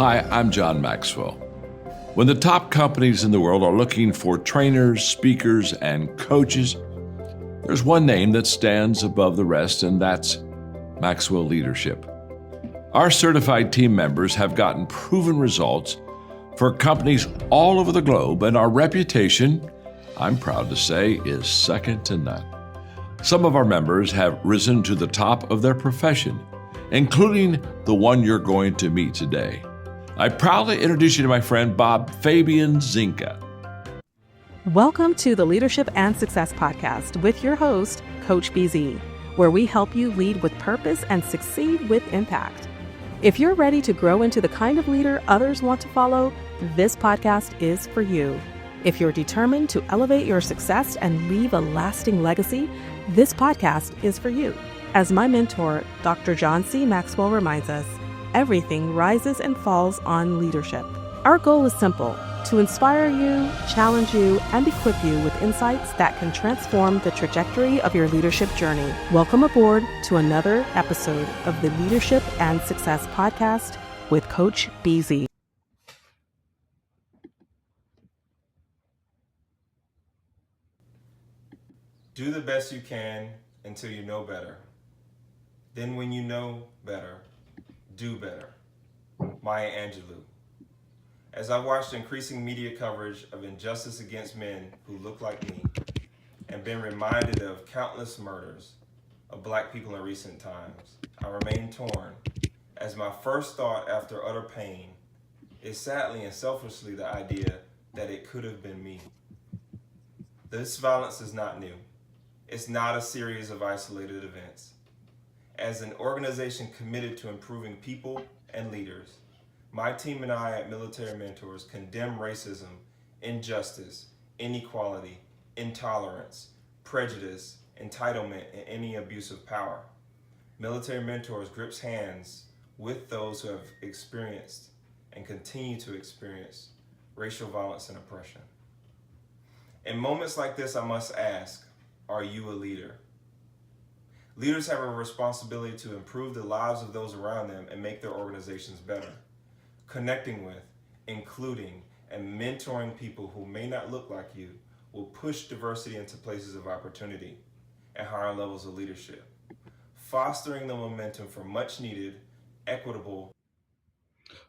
Hi, I'm John Maxwell. When the top companies in the world are looking for trainers, speakers, and coaches, there's one name that stands above the rest, and that's Maxwell Leadership. Our certified team members have gotten proven results for companies all over the globe, and our reputation, I'm proud to say, is second to none. Some of our members have risen to the top of their profession, including the one you're going to meet today. I proudly introduce you to my friend Bob Fabian Zinka. Welcome to the Leadership and Success Podcast with your host, Coach BZ, where we help you lead with purpose and succeed with impact. If you're ready to grow into the kind of leader others want to follow, this podcast is for you. If you're determined to elevate your success and leave a lasting legacy, this podcast is for you. As my mentor, Dr. John C. Maxwell reminds us, everything rises and falls on leadership. Our goal is simple: to inspire you, challenge you, and equip you with insights that can transform the trajectory of your leadership journey. Welcome aboard to another episode of the Leadership and Success Podcast with Coach BZ. Do the best you can until you know better. Then when you know better, do better. Maya Angelou. As I've watched increasing media coverage of injustice against men who look like me, and been reminded of countless murders of Black people in recent times, I remain torn, as my first thought after utter pain is sadly and selfishly the idea that it could have been me. This violence is not new. It's not a series of isolated events. As an organization committed to improving people and leaders, my team and I at Military Mentors condemn racism, injustice, inequality, intolerance, prejudice, entitlement, and any abuse of power. Military Mentors grips hands with those who have experienced and continue to experience racial violence and oppression. In moments like this, I must ask, are you a leader? Leaders have a responsibility to improve the lives of those around them and make their organizations better. Connecting with, including, and mentoring people who may not look like you will push diversity into places of opportunity and higher levels of leadership, fostering the momentum for much needed, equitable.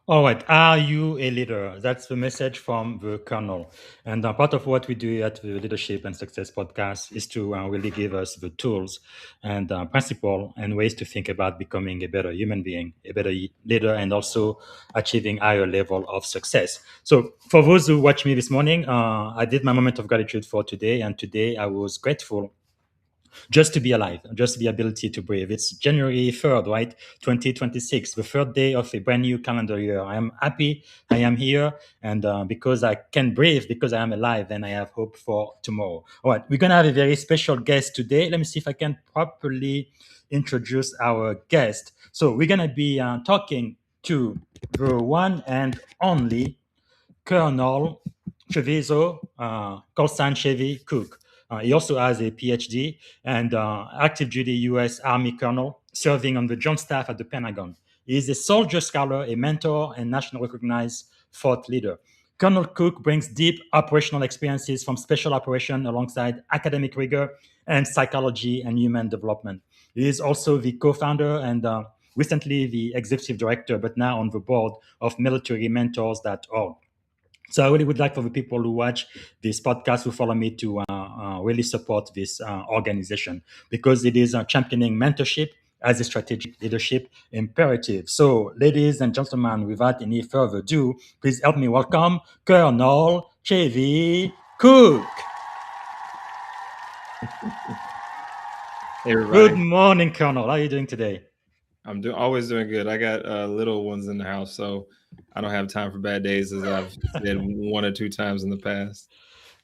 All right. Are you a leader? That's the message from the Colonel. And part of what we do at the Leadership and Success Podcast is to really give us the tools and principle and ways to think about becoming a better human being, a better leader, and also achieving higher level of success. So for those who watch me this morning, I did my moment of gratitude for today. And today I was grateful just to be alive, just the ability to breathe. It's January 3rd, right? 2026, the third day of a brand new calendar year. I am happy I am here. And because I can breathe, because I am alive, then I have hope for tomorrow. All right, we're going to have a very special guest today. Let me see if I can properly introduce our guest. So we're going to be talking to the one and only COL Chaveso, COL Chevy Cook. He also has a Ph.D. and active duty U.S. Army colonel serving on the Joint Staff at the Pentagon. He is a soldier scholar, a mentor, and national recognized thought leader. Colonel Cook brings deep operational experiences from special operations alongside academic rigor and psychology and human development. He is also the co-founder and recently the executive director, but now on the board of militarymentors.org. So I really would like for the people who watch this podcast who follow me to really support this organization because it is championing mentorship as a strategic leadership imperative. So, ladies and gentlemen, without any further ado, please help me welcome COL Chevy Cook. Hey, everybody. Good morning, Colonel. How are you doing today? I'm always doing good. I got little ones in the house, so I don't have time for bad days, as I've said one or two times in the past.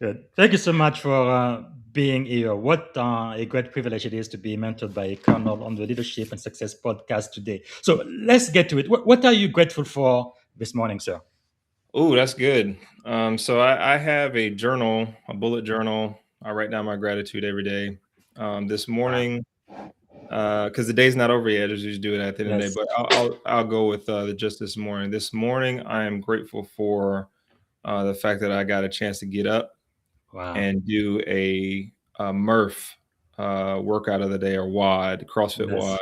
Good. Thank you so much for being here. What a great privilege it is to be mentored by a colonel on the Leadership and Success podcast today. So let's get to it. What are you grateful for this morning, sir? Oh, that's good. So I have a journal, a bullet journal. I write down my gratitude every day. This morning, because the day's not over yet. As you do it at the end of the day, Yes. but I'll go with just this morning. This morning, I am grateful for the fact that I got a chance to get up Wow. and do a Murph workout of the day, or WOD, CrossFit Yes. WOD,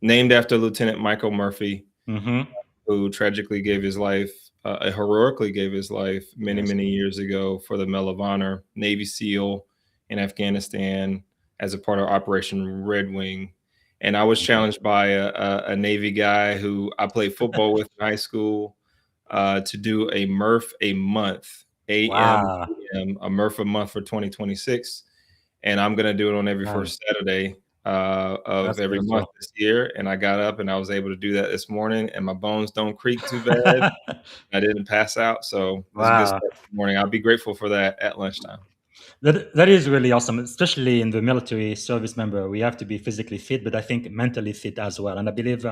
named after Lieutenant Michael Murphy, Mm-hmm. who tragically gave his life, heroically gave his life many, Yes. many years ago for the Medal of Honor, Navy SEAL in Afghanistan as a part of Operation Red Wing. And I was challenged by a Navy guy who I played football with in high school to do a Murph a month, AM, Wow. PM, a Murph a month for 2026. And I'm going to do it on every Wow. first Saturday of That's every month beautiful. this year. And I got up and I was able to do that this morning, and my bones don't creak too bad. I didn't pass out. So it was a good Wow. start this morning. I'll be grateful for that at lunchtime. That is really awesome, especially in the military service member. We have to be physically fit, but I think mentally fit as well. And I believe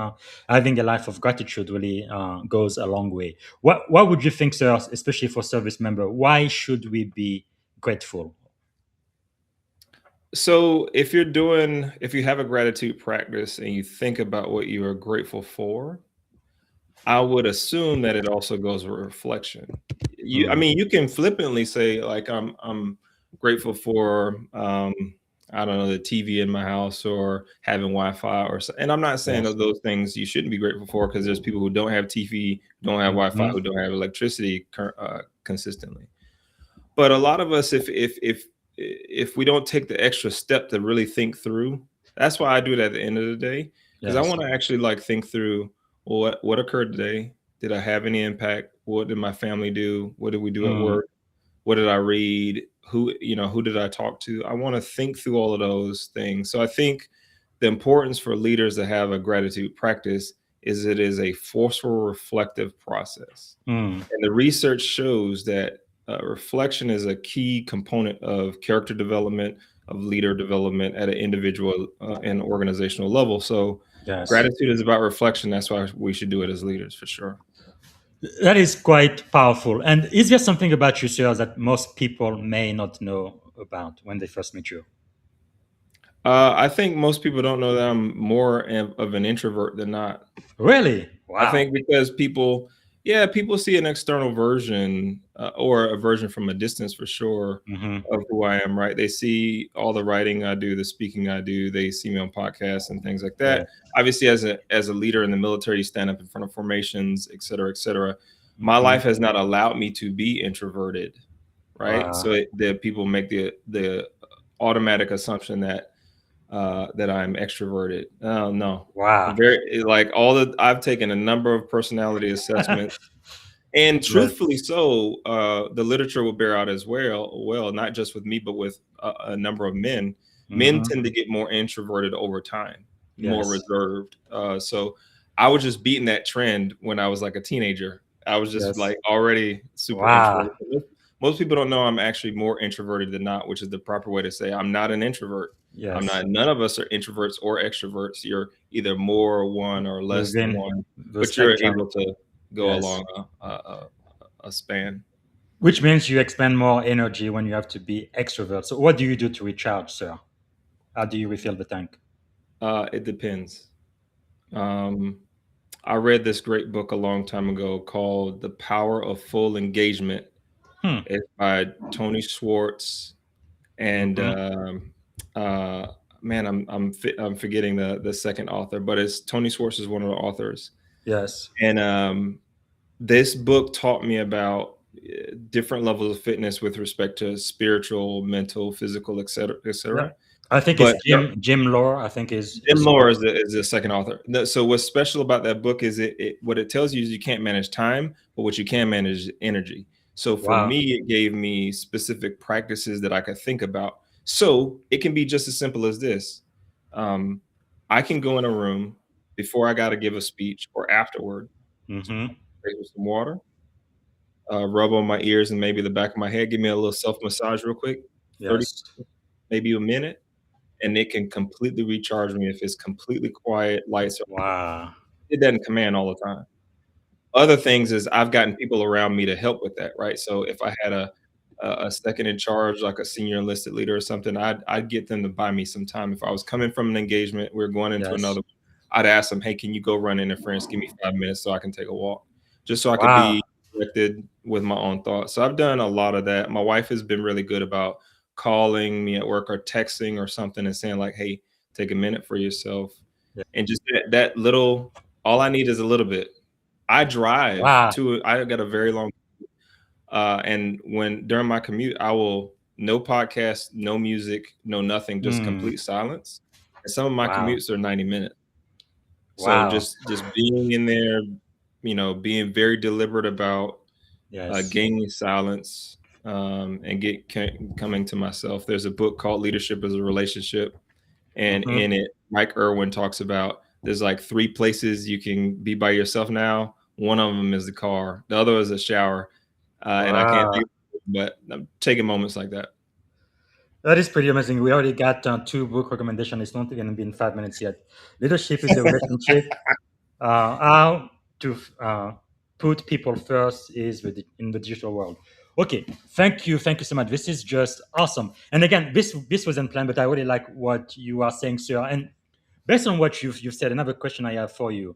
having a life of gratitude really goes a long way. What would you think, sir, especially for service member? Why should we be grateful? So if you have a gratitude practice and you think about what you are grateful for, I would assume that it also goes with reflection. I Mm, mean, you can flippantly say like I'm grateful for I don't know, the TV in my house, or having Wi-Fi, or so. And I'm not saying yes. that those things you shouldn't be grateful for, because there's people who don't have TV, don't have Wi-Fi, Mhm. who don't have electricity consistently. But a lot of us, if we don't take the extra step to really think through, that's why I do it at the end of the day, because I Yes. want to actually like think through, well, what occurred today. Did I have any impact? What did my family do? What did we do at Mm, work? What did I read? Who did I talk to? I want to think through all of those things. So I think the importance for leaders to have a gratitude practice is it is a forceful reflective process. mm. And the research shows that reflection is a key component of character development, of leader development at an individual and organizational level. So Yes. gratitude is about reflection. That's why we should do it as leaders, for sure. That is quite powerful. And is there something about you, sir, that most people may not know about when they first meet you? I think most people don't know that I'm more of an introvert than not. Really? I Wow. think because people see an external version, or a version from a distance, for sure, Hmm. of who I am, right? They see all the writing I do, the speaking I do. They see me on podcasts and things like Yeah. that. Obviously, as a leader in the military, you stand up in front of formations, et cetera, et cetera. My Hmm. life has not allowed me to be introverted, right? Wow. So the people make the automatic assumption that I'm extroverted. No, Wow. very like I've taken a number of personality assessments, and Yes. truthfully, so the literature will bear out as well. Well, not just with me, but with a number of men. Men Hmm. tend to get more introverted over time, more Yes. reserved. So I was just beating that trend when I was like a teenager. I was just Yes. like already super Wow. introverted. Most people don't know I'm actually more introverted than not, which is the proper way to say I'm not an introvert. I'm Yes. not. None of us are introverts or extroverts. You're either more one or less than Within one, the but you're spectrum. able to go Yes. along a span. Which means you expend more energy when you have to be extrovert. So what do you do to recharge, sir? How do you refill the tank? It depends. Um, I read this great book a long time ago called "The Power of Full Engagement." Hmm. It's by Tony Schwartz, and Hmm. uh, man, I'm forgetting the second author, but it's Tony Schwartz is one of the authors. Yes. And this book taught me about different levels of fitness with respect to spiritual, mental, physical, et cetera, et Yeah. cetera. I think it's But Jim Lore, I think Jim is Moore is the second author. So what's special about that book is what it tells you is you can't manage time, but what you can manage is energy. So for wow. me, it gave me specific practices that I could think about. So it can be just as simple as this. Um, I can go in a room before I got to give a speech or afterward, Hmm. drink with some water, rub on my ears and maybe the back of my head, give me a little self massage real quick, 30, Yes. maybe a minute, and it can completely recharge me if it's completely quiet, lights are. Wow. It doesn't command all the time. Other things is I've gotten people around me to help with that, right? So if I had a second in charge, like a senior enlisted leader or something, I'd get them to buy me some time. If I was coming from an engagement, we are going into Yes. another, I'd ask them, hey, can you go run interference? Give me 5 minutes so I can take a walk, just so I could Wow. be connected with my own thoughts. So I've done a lot of that. My wife has been really good about calling me at work or texting or something and saying like, hey, take a minute for yourself. Yeah. And just that little, all I need is a little bit. I drive Wow. to, I got a very long, and when during my commute, I will no podcast, no music, no nothing, just Mm. complete silence. And some of my Wow. commutes are 90 minutes. So Wow. just being in there, being very deliberate about Yes. gaining silence, and coming to myself. There's a book called Leadership is a Relationship, and Hmm. in it, Mike Irwin talks about there's like three places you can be by yourself now. One of them is the car, the other is a shower, and I can't Wow. think, but I'm taking moments like that. That is pretty amazing. We already got two book recommendations. It's not even been 5 minutes yet. Leadership is a relationship. How to put people first is in the digital world. Okay, thank you so much. This is just awesome. And again, this wasn't planned, but I really like what you are saying, sir. And based on what you've said, another question I have for you: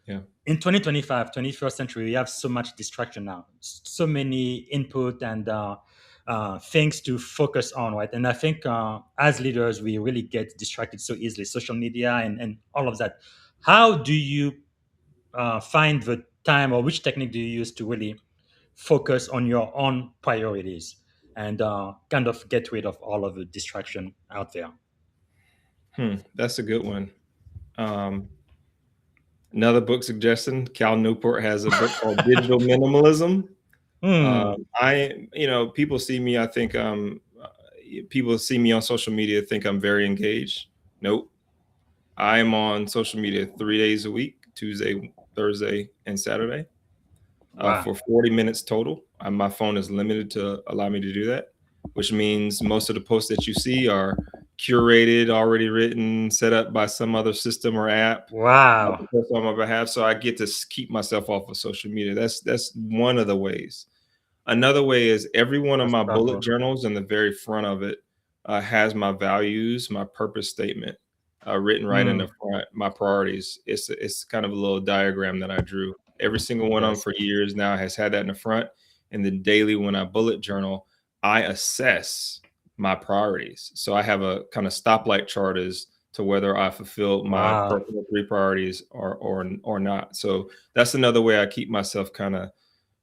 Yeah. in 2025, 21st century, we have so much distraction now, so many input and things to focus on, right? And I think as leaders, we really get distracted so easily, social media and all of that. How do you find the time, or which technique do you use to really focus on your own priorities and kind of get rid of all of the distraction out there? That's a good one. Um, Another book suggestion: Cal Newport has a book called Digital Minimalism. Hmm. People see me. I think people see me on social media, think I'm very engaged. Nope. I am on social media 3 days a week: Tuesday, Thursday, and Saturday, Wow. for 40 minutes total. My phone is limited to allow me to do that, which means most of the posts that you see are curated, already written, set up by some other system or app, to Wow. post on my behalf. So I get to keep myself off of social media. That's one of the ways. Another way is every one of That's my bullet powerful. journals in the very front of it has my values, my purpose statement written right in Hmm. the front, my priorities. It's kind of a little diagram that I drew. Every single one of them Yes. for years now has had that in the front. And then daily, when I bullet journal, I assess my priorities. So I have a kind of stoplight chart as to whether I fulfilled my Wow. personal three priorities or not. So that's another way I keep myself kind of Yes.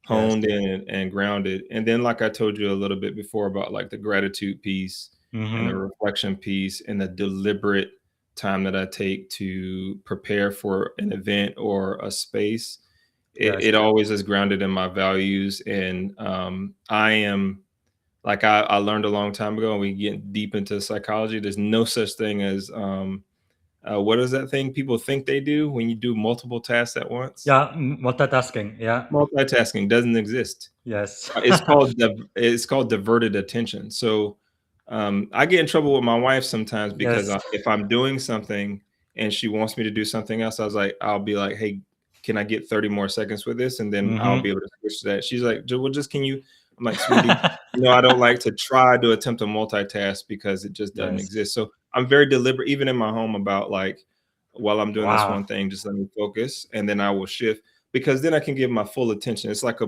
honed in and grounded. And then, like I told you a little bit before about like the gratitude piece and the Hmm. reflection piece and the deliberate time that I take to prepare for an event or a space, Yes. it always is grounded in my values. And I am like I learned a long time ago, and we get deep into psychology. There's no such thing as what is that thing people think they do when you do multiple tasks at once? Yeah. Multitasking. Yeah. Multitasking doesn't exist. Yes. It's called diverted attention. So I get in trouble with my wife sometimes because Yes. if I'm doing something and she wants me to do something else, I'll be like, hey, can I get 30 more seconds with this? And then I'll be Hmm. able to switch to that. She's like, well, just can you? I'm like, sweetie, I don't like to try to attempt to multitask because it just doesn't Yes. exist. So I'm very deliberate, even in my home, about like, while I'm doing this Wow. one thing, just let me focus, and then I will shift because then I can give my full attention. It's like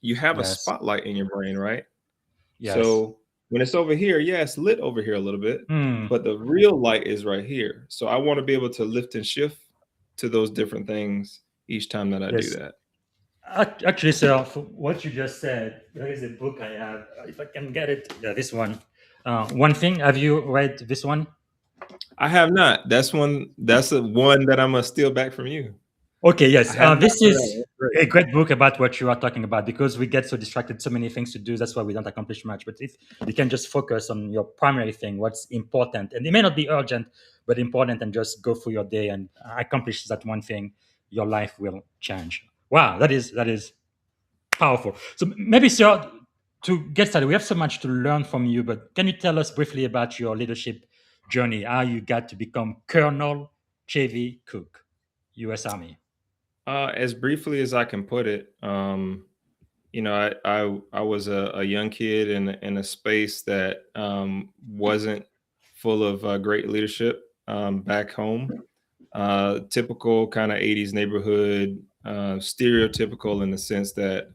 you have a Yes. spotlight in your brain, right? Yes. So when it's over here, yeah, it's lit over here a little bit, Hmm. but the real light is right here. So I want to be able to lift and shift to those different things each time that I do Yes. that. Actually, sir, for what you just said, there is a book I have. If I can get it, yeah, this one. One thing. Have you read this one? I have not. That's a one that I must steal back from you. Okay, I yes. have not This heard that one. is That's great. a great book about what you are talking about because we get so distracted, so many things to do. That's why we don't accomplish much. But if you can just focus on your primary thing, what's important, and it may not be urgent, but important, and just go through your day and accomplish that one thing, your life will change. Wow, that is powerful. So maybe, sir, to get started, we have so much to learn from you, but can you tell us briefly about your leadership journey, how you got to become Colonel Chevy Cook, U.S. Army? As briefly as I can put it, I was a young kid in a space that wasn't full of great leadership back home. Typical kind of 80s neighborhood, stereotypical in the sense that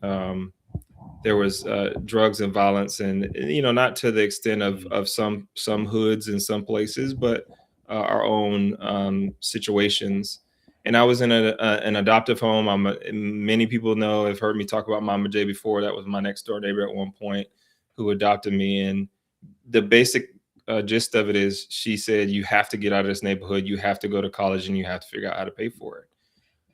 there was drugs and violence, and not to the extent of some hoods in some places, but our own situations. And I was in an adoptive home. Many people know, have heard me talk about Mama J before. That was my next door neighbor at one point who adopted me. And the basic gist of it is, she said, you have to get out of this neighborhood, you have to go to college, and you have to figure out how to pay for it.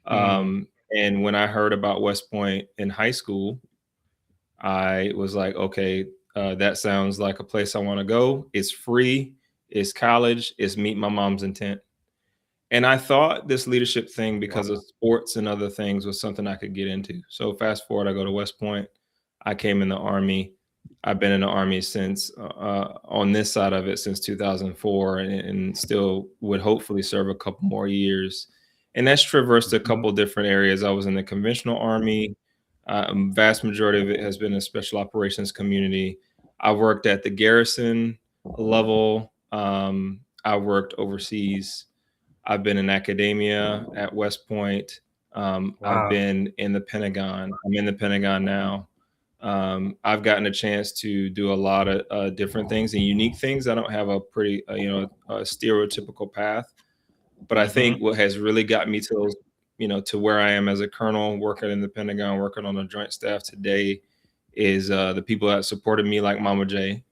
And when I heard about West Point in high school, I was like, okay, that sounds like a place I want to go. It's free, it's college, it's meet my mom's intent. And I thought this leadership thing, because of sports and other things, was something I could get into. So fast forward, I go to West Point. I came in the Army. I've been in the Army since, on this side of it, since 2004, and still would hopefully serve a couple more years. And that's traversed a couple different areas. I was in the conventional Army. Vast majority of it has been in special operations community. I worked at the garrison level. I worked overseas. I've been in academia at West Point. I've been in the Pentagon. I'm in the Pentagon now. I've gotten a chance to do a lot of different things and unique things. I don't have a pretty, a stereotypical path, but I think what has really got me to those, to where I am as a colonel, working in the Pentagon, working on the Joint Staff today, is the people that supported me, like Mama J,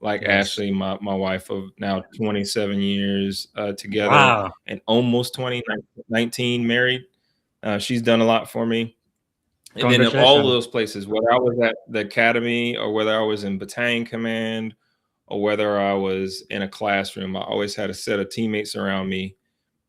like Ashley, my wife of now 27 years together, and almost 19 married. She's done a lot for me. And then of all of those places, whether I was at the academy or whether I was in battalion command or whether I was in a classroom, I always had a set of teammates around me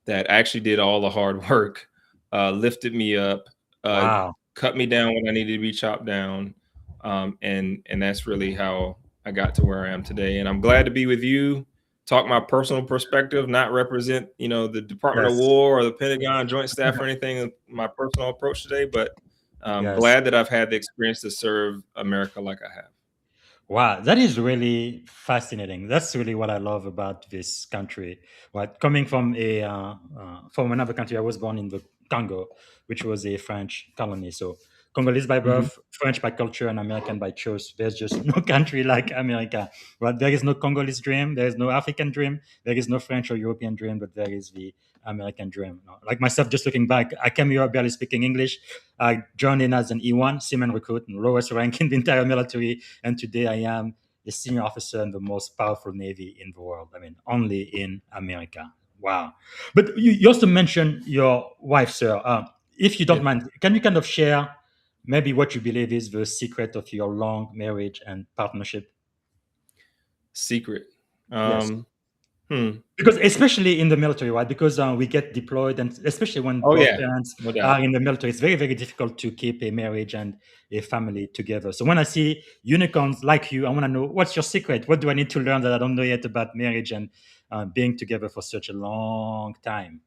that actually did all the hard work, lifted me up, cut me down when I needed to be chopped down. And that's really how I got to where I am today. And I'm glad to be with you, talk my personal perspective, not represent, the Department of War or the Pentagon Joint Staff or anything, my personal approach today, but I'm glad that I've had the experience to serve America like I have. Wow, that is really fascinating. That's really what I love about this country. Right, coming from another country, I was born in the Congo, which was a French colony. So Congolese by birth, French by culture, and American by choice. There's just no country like America. Right, there is no Congolese dream, there is no African dream, there is no French or European dream, but there is the American dream. Like myself, just looking back, I came here barely speaking English. I joined in as an E1 seaman recruit, and lowest rank in the entire military, and today I am a senior officer in the most powerful navy in the world. I mean, only in America. Wow! But you also mentioned your wife, sir. If you don't mind, can you kind of share maybe what you believe is the secret of your long marriage and partnership? Secret. Yes. Because especially in the military, right? Because we get deployed, and especially when both parents are in the military, it's very, very difficult to keep a marriage and a family together. So when I see unicorns like you, I want to know, what's your secret? What do I need to learn that I don't know yet about marriage and being together for such a long time?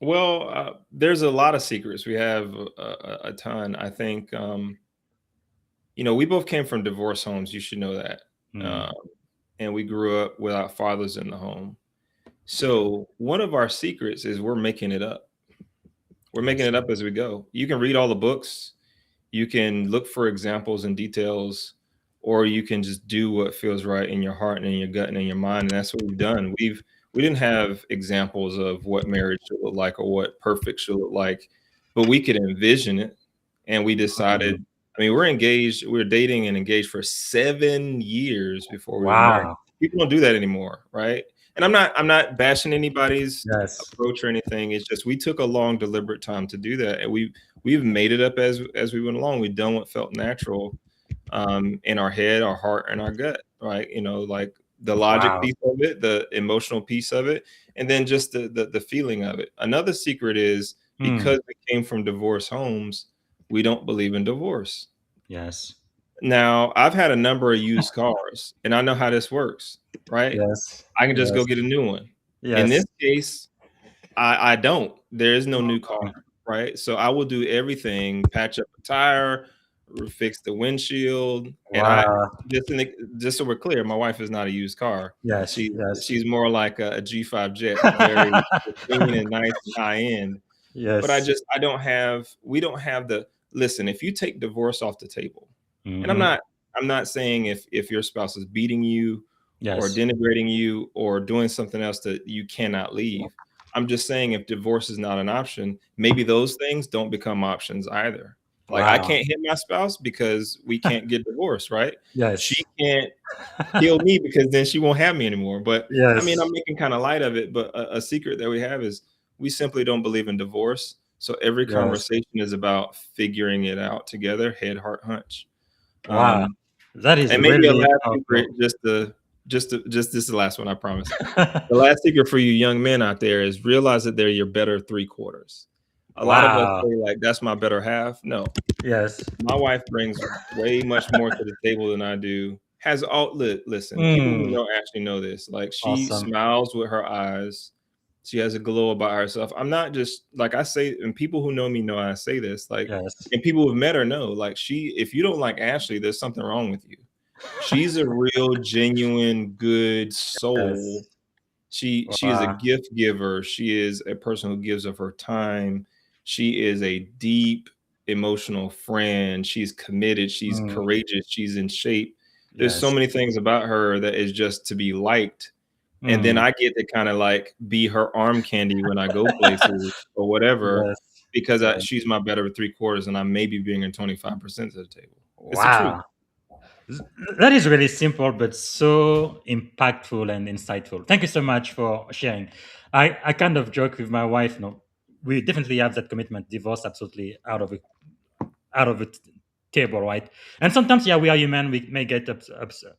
Well, there's a lot of secrets. We have a ton. I think, we both came from divorce homes. You should know that. And we grew up without fathers in the home. So one of our secrets is we're making it up. We're making it up as we go. You can read all the books. You can look for examples and details, or you can just do what feels right in your heart and in your gut and in your mind. And that's what we've done. We didn't have examples of what marriage should look like or what perfect should look like, but we could envision it. And we decided, we're engaged, we're dating and engaged for 7 years before we were married. People don't do that anymore, right? And I'm not bashing anybody's approach or anything. It's just we took a long, deliberate time to do that, and we've made it up as we went along. We've done what felt natural in our head, our heart, and our gut, right? Like the logic piece of it, the emotional piece of it, and then just the feeling of it. Another secret is, because we came from divorce homes, we don't believe in divorce. Yes. Now, I've had a number of used cars, and I know how this works, right? Yes. I can just go get a new one. Yes. In this case, I don't. There is no new car, right? So I will do everything, patch up a tire, fix the windshield. And Wow. just so we're clear, my wife is not a used car. Yes. Yes. She's more like a G5 jet, very clean and nice and high end. But Yes. we don't have the, listen, if you take divorce off the table, and Mm-hmm. I'm not saying if your spouse is beating you or Yes. denigrating you or doing something else that you cannot leave. I'm just saying if divorce is not an option, maybe those things don't become options either. Like I Wow. can't hit my spouse because we can't get divorced, right? Yes. She can't kill me because then she won't have me anymore. But I mean, I'm Yes. making kind of light of it, but a secret that we have is we simply don't believe in divorce. So every Yes. conversation is about figuring it out together, head, heart, hunch. Wow. Um, That is and maybe a really last secret, powerful. just this is the last one, I promise. The last secret for you young men out there is realize that they're your better three quarters. A lot of us Wow. say like, that's my better half. No, Yes. my wife brings way much more to the table than I do. Has all listen, people who Mm. know actually know this. Like she Awesome. smiles with her eyes. She has a glow about herself. I'm not just like I say, and people who know me know I say this. Like, Yes. and people who've met her know, like if you don't like Ashley, there's something wrong with you. She's a real, genuine, good soul. Yes. She is a Wow. gift giver. She is a person who gives of her time. She is a deep emotional friend. She's committed. She's Mm. courageous. She's in shape. There's so Yes. many things about her that is just to be liked. And then Mm. I get to kind of like be her arm candy when I go places or whatever, Yes. because Yes. she's my better three quarters and I may be bringing 25% to the table. It's the truth. Wow. That is really simple, but so impactful and insightful. Thank you so much for sharing. I kind of joke with my wife. No, we definitely have that commitment. Divorce absolutely out of the table, right? And sometimes, yeah, we are human. We may get Of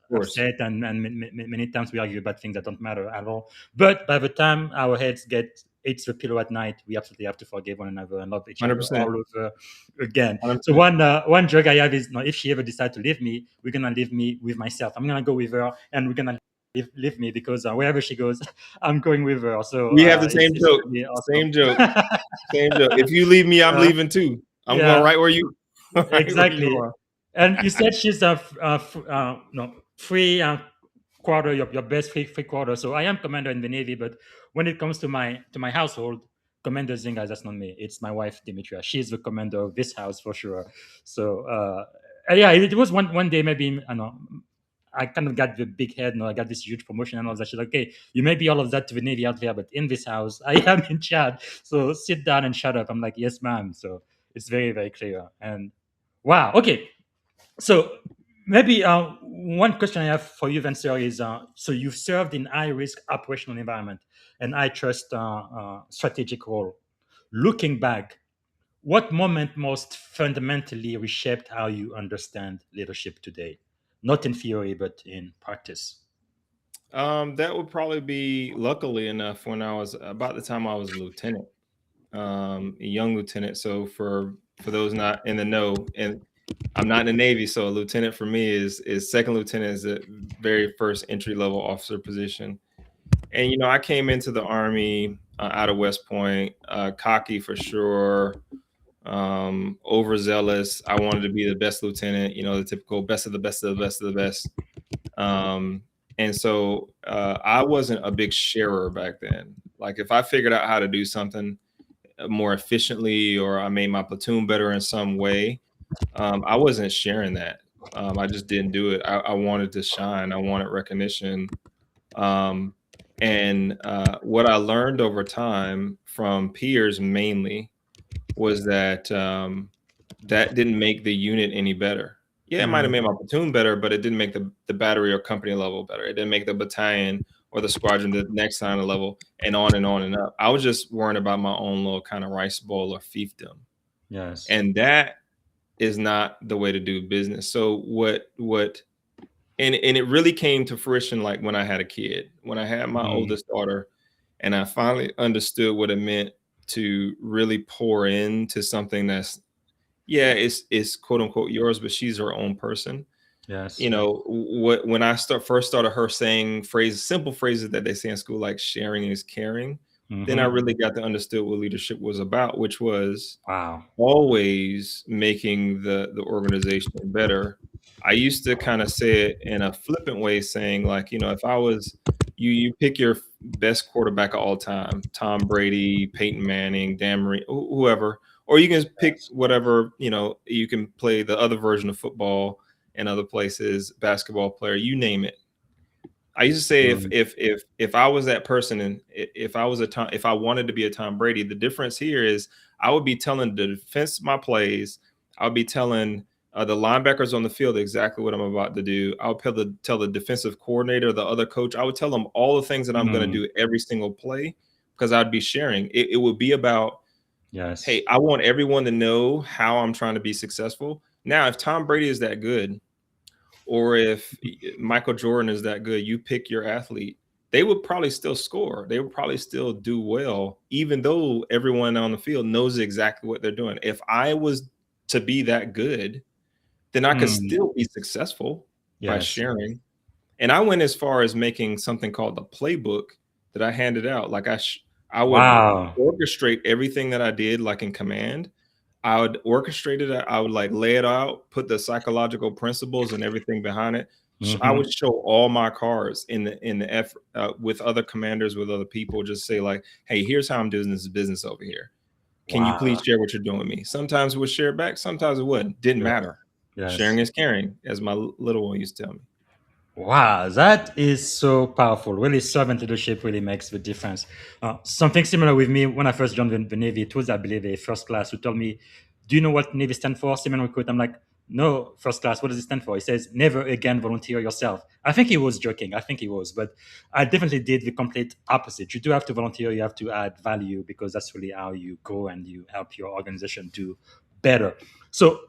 course. upset, and many times we argue about things that don't matter at all. But by the time our heads get hits the pillow at night, we absolutely have to forgive one another and love each other 100%. all over again. So 100%. one joke I have is, no, if she ever decides to leave me, we're gonna leave me with myself. I'm gonna go with her, and we're gonna leave me because wherever she goes, I'm going with her. So We have the same it's joke. really awesome. Same joke. Same joke. If you leave me, I'm Uh, leaving too. I'm going yeah, right where you right where you exactly. are. And you said she's no, free quarter, your best free quarter. So I am commander in the Navy, but when it comes to my household, Commander Zinga, that's not me. It's my wife Dimitria. She's the commander of this house for sure. So yeah, it was one day maybe I know. I kind of got the big head, I got this huge promotion and all that. She's like, okay, you may be all of that to the Navy out there, but in this house, I am in charge. So sit down and shut up. I'm like, yes, ma'am. So it's very, very clear. And wow, okay. So maybe one question I have for you, Vencer, is so you've served in high risk operational environment and I trust strategic role. Looking back, what moment most fundamentally reshaped how you understand leadership today? Not in theory, but in practice. That would probably be, luckily enough, when I was about the time I was a lieutenant, a young lieutenant. So for those not in the know, and I'm not in the Navy, so a lieutenant for me is second lieutenant is the very first entry level officer position. And I came into the Army out of West Point, cocky for sure, overzealous. I wanted to be the best lieutenant, the typical best of the best of the best of the best. And so I wasn't a big sharer back then. Like if I figured out how to do something more efficiently or I made my platoon better in some way, I wasn't sharing that. I just didn't do it. I wanted to shine. I wanted recognition. And what I learned over time from peers mainly was that that didn't make the unit any better. Yeah, it might have Mm, made my platoon better, but it didn't make the battery or company level better. It didn't make the battalion or the squadron the next kind of level, and on and on and up. I was just worrying about my own little kind of rice bowl or fiefdom. yes. And that is not the way to do business. So and it really came to fruition like when I had a kid, when I had my Mm, oldest daughter, and I finally understood what it meant to really pour into something that's, yeah, it's quote unquote yours, but she's her own person. yes. When I first started her saying phrases, simple phrases that they say in school, like sharing is caring, then I Mm-hmm. really got to understand what leadership was about, which was Wow. always making the organization better. I used to kind of say it in a flippant way, saying like, if I was you pick your best quarterback of all time, Tom Brady, Peyton Manning, Dan Marino, whoever, or you can pick whatever, you can play the other version of football and other places, basketball player, you name it. I used to say if Mm. if I was that person and if I was if I wanted to be a Tom Brady, the difference here is I would be telling the defense my plays. I would be telling the linebackers on the field exactly what I'm about to do. I would tell the defensive coordinator, the other coach. I would tell them all the things that I'm going to Mm. do every single play because I'd be sharing. It would be about, Yes. hey, I want everyone to know how I'm trying to be successful. Now, if Tom Brady is that good, or if Michael Jordan is that good, you pick your athlete, they would probably still score. They would probably still do well, even though everyone on the field knows exactly what they're doing. If I was to be that good, then I could Mm. still be successful by Yes. sharing. And I went as far as making something called the playbook that I handed out. Like I would Wow. orchestrate everything that I did, like in command. I would orchestrate it. I would like lay it out, put the psychological principles and everything behind it. I Mm-hmm. would show all my cards in the effort with other commanders, with other people. Just say like, "Hey, here's how I'm doing this business over here. Can you Wow. please share what you're doing with me?" Sometimes it would share back. Sometimes it wouldn't. Didn't Yes. matter. Yes. Sharing is caring, as my little one used to tell me. Wow, that is so powerful. Really, servant leadership really makes the difference. Something similar with me when I first joined the Navy. It was, I believe, a first class who told me, "Do you know what Navy stand for?" Seaman recruit. I'm like, "No, first class. What does it stand for?" He says, "Never again volunteer yourself." I think he was joking. I think he was, but I definitely did the complete opposite. You do have to volunteer. You have to add value because that's really how you grow and you help your organization do better. So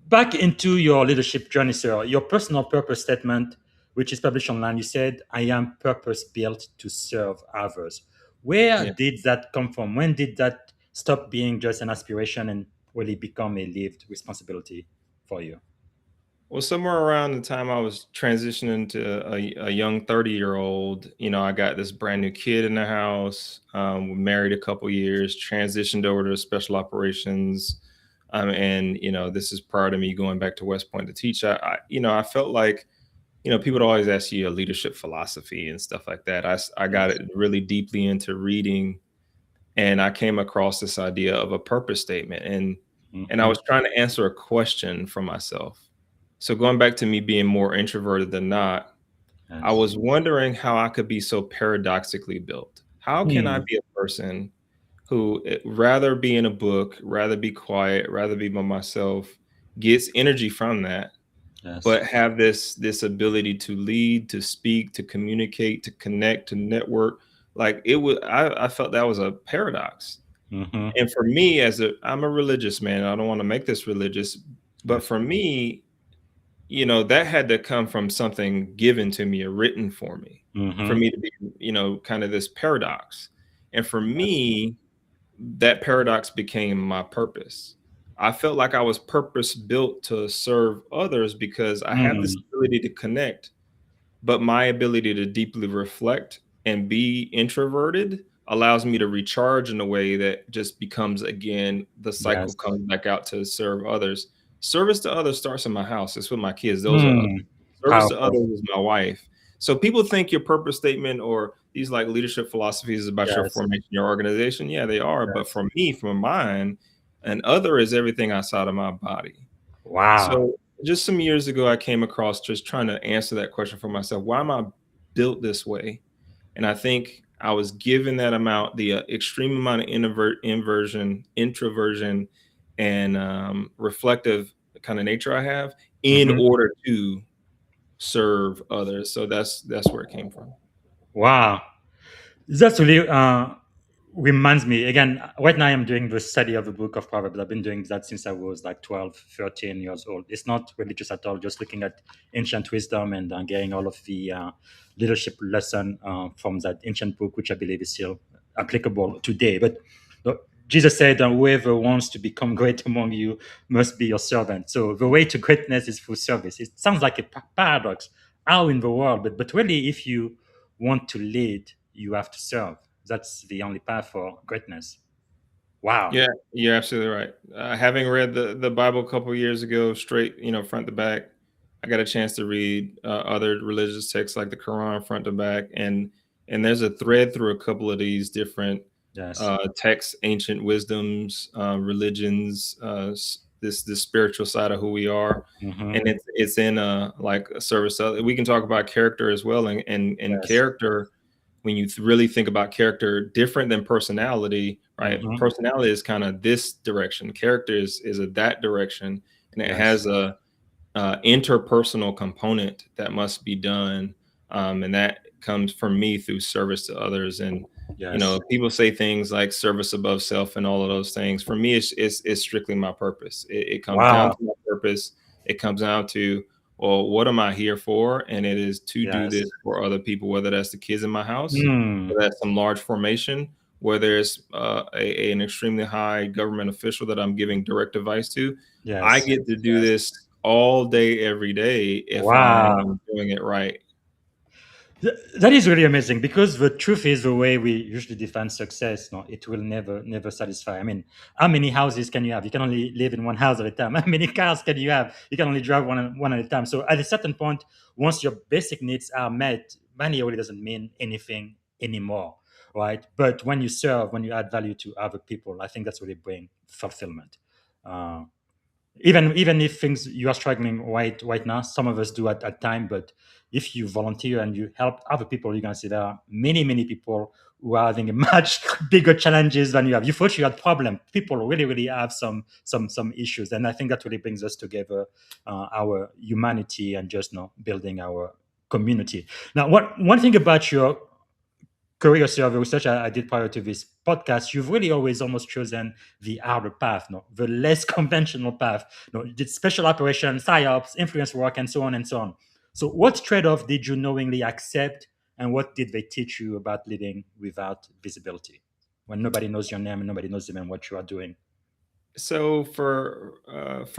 back into your leadership journey, sir, your personal purpose statement, which is published online, you said, "I am purpose built to serve others." Where Yeah. did that come from? When did that stop being just an aspiration and really become a lived responsibility for you? Well, somewhere around the time I was transitioning to a young 30-year-old, I got this brand new kid in the house. We married a couple years, transitioned over to special operations. And, this is prior to me going back to West Point to teach. I felt like, people would always ask you a leadership philosophy and stuff like that. I got Yes. it really deeply into reading, and I came across this idea of a purpose statement, and I Hmm. was trying to answer a question for myself. So going back to me being more introverted than not, I Yes. was wondering how I could be so paradoxically built. How can I Hmm. be a person who rather be in a book, rather be quiet, rather be by myself, gets energy from that, Yes. but have this ability to lead, to speak, to communicate, to connect, to network. Like I felt that was a paradox. Hmm. And for me, I'm a religious man. I don't want to make this religious, but Yes. for me, that had to come from something given to me or written for Hmm. me to be, kind of this paradox. And for Yes. me, that paradox became my purpose. I felt like I was purpose built to serve others because I have this Mm. ability to connect, but my ability to deeply reflect and be introverted allows me to recharge in a way that just becomes, again, the cycle Yes. comes back out to serve others. Service to others starts in my house. It's with my kids. Those are others. Mm. Service to Powerful. others is my wife. So people think your purpose statement or these like leadership philosophies is about your Yes. formation, your organization. Yeah, they are. But Yes. for me, for mine, an other is everything outside of my body. Wow. So just some years ago, I came across just trying to answer that question for myself. Why am I built this way? And I think I was given that amount, the extreme amount of introversion, and reflective kind of nature I have in Hmm. order to serve others. So that's where it came from. Wow. That really reminds me again. Right now, I'm doing the study of the book of Proverbs. I've been doing that since I was like 12, 13 years old. It's not religious at all, just looking at ancient wisdom and getting all of the leadership lesson from that ancient book, which I believe is still applicable today. But Jesus said, whoever wants to become great among you must be your servant. So the way to greatness is through service. It sounds like a paradox. How in the world? But really, if you want to lead, you have to serve. that's the only path for greatness. Wow. Yeah, you're absolutely right. Having read the Bible a couple years ago, straight, front to back, I got a chance to read other religious texts like the Quran front to back, and there's a thread through a couple of these different Yes. texts, ancient wisdoms, religions, this spiritual side of who we are, and Hmm. it's in like a service. We can talk about character as well, and Yes. character, when you really think about character, different than personality, right? Hmm. Personality is kind of this direction. Character is a that direction, and it Yes. has a interpersonal component that must be done, and that comes from me through service to others. And Yes. people say things like service above self and all of those things. For me, it's strictly my purpose. It comes down Wow. to my purpose. It comes down to, well, what am I here for? And it is to do Yes. this for other people, whether that's the kids in my house, Mm. whether that's some large formation, whether it's an extremely high government official that I'm giving direct advice to. I Yes. get to do this all day, every day, if I Wow. am doing it right. That is really amazing, because the truth is, the way we usually define success, no, it will never satisfy. I mean, how many houses can you have? You can only live in one house at a time. How many cars can you have? You can only drive one at a time. So at a certain point, once your basic needs are met, money really doesn't mean anything anymore, right? But when you serve, when you add value to other people, I think that's really bring fulfillment. Uh, even if things you are struggling right now, some of us do at time, but if you volunteer and you help other people, you're going to see there are many people who are having a much bigger challenges than you have. You thought you had problem, people really have some issues, and I think that really brings us together, our humanity, and just building our community. Now, one thing about your career survey research I did prior to this podcast, you've really always almost chosen the harder path, no, the less conventional path. No, you did special operations, psyops, influence work, and so on and so on. So, what trade-off did you knowingly accept, and what did they teach you about leading without visibility, when nobody knows your name and nobody knows even what you are doing? So for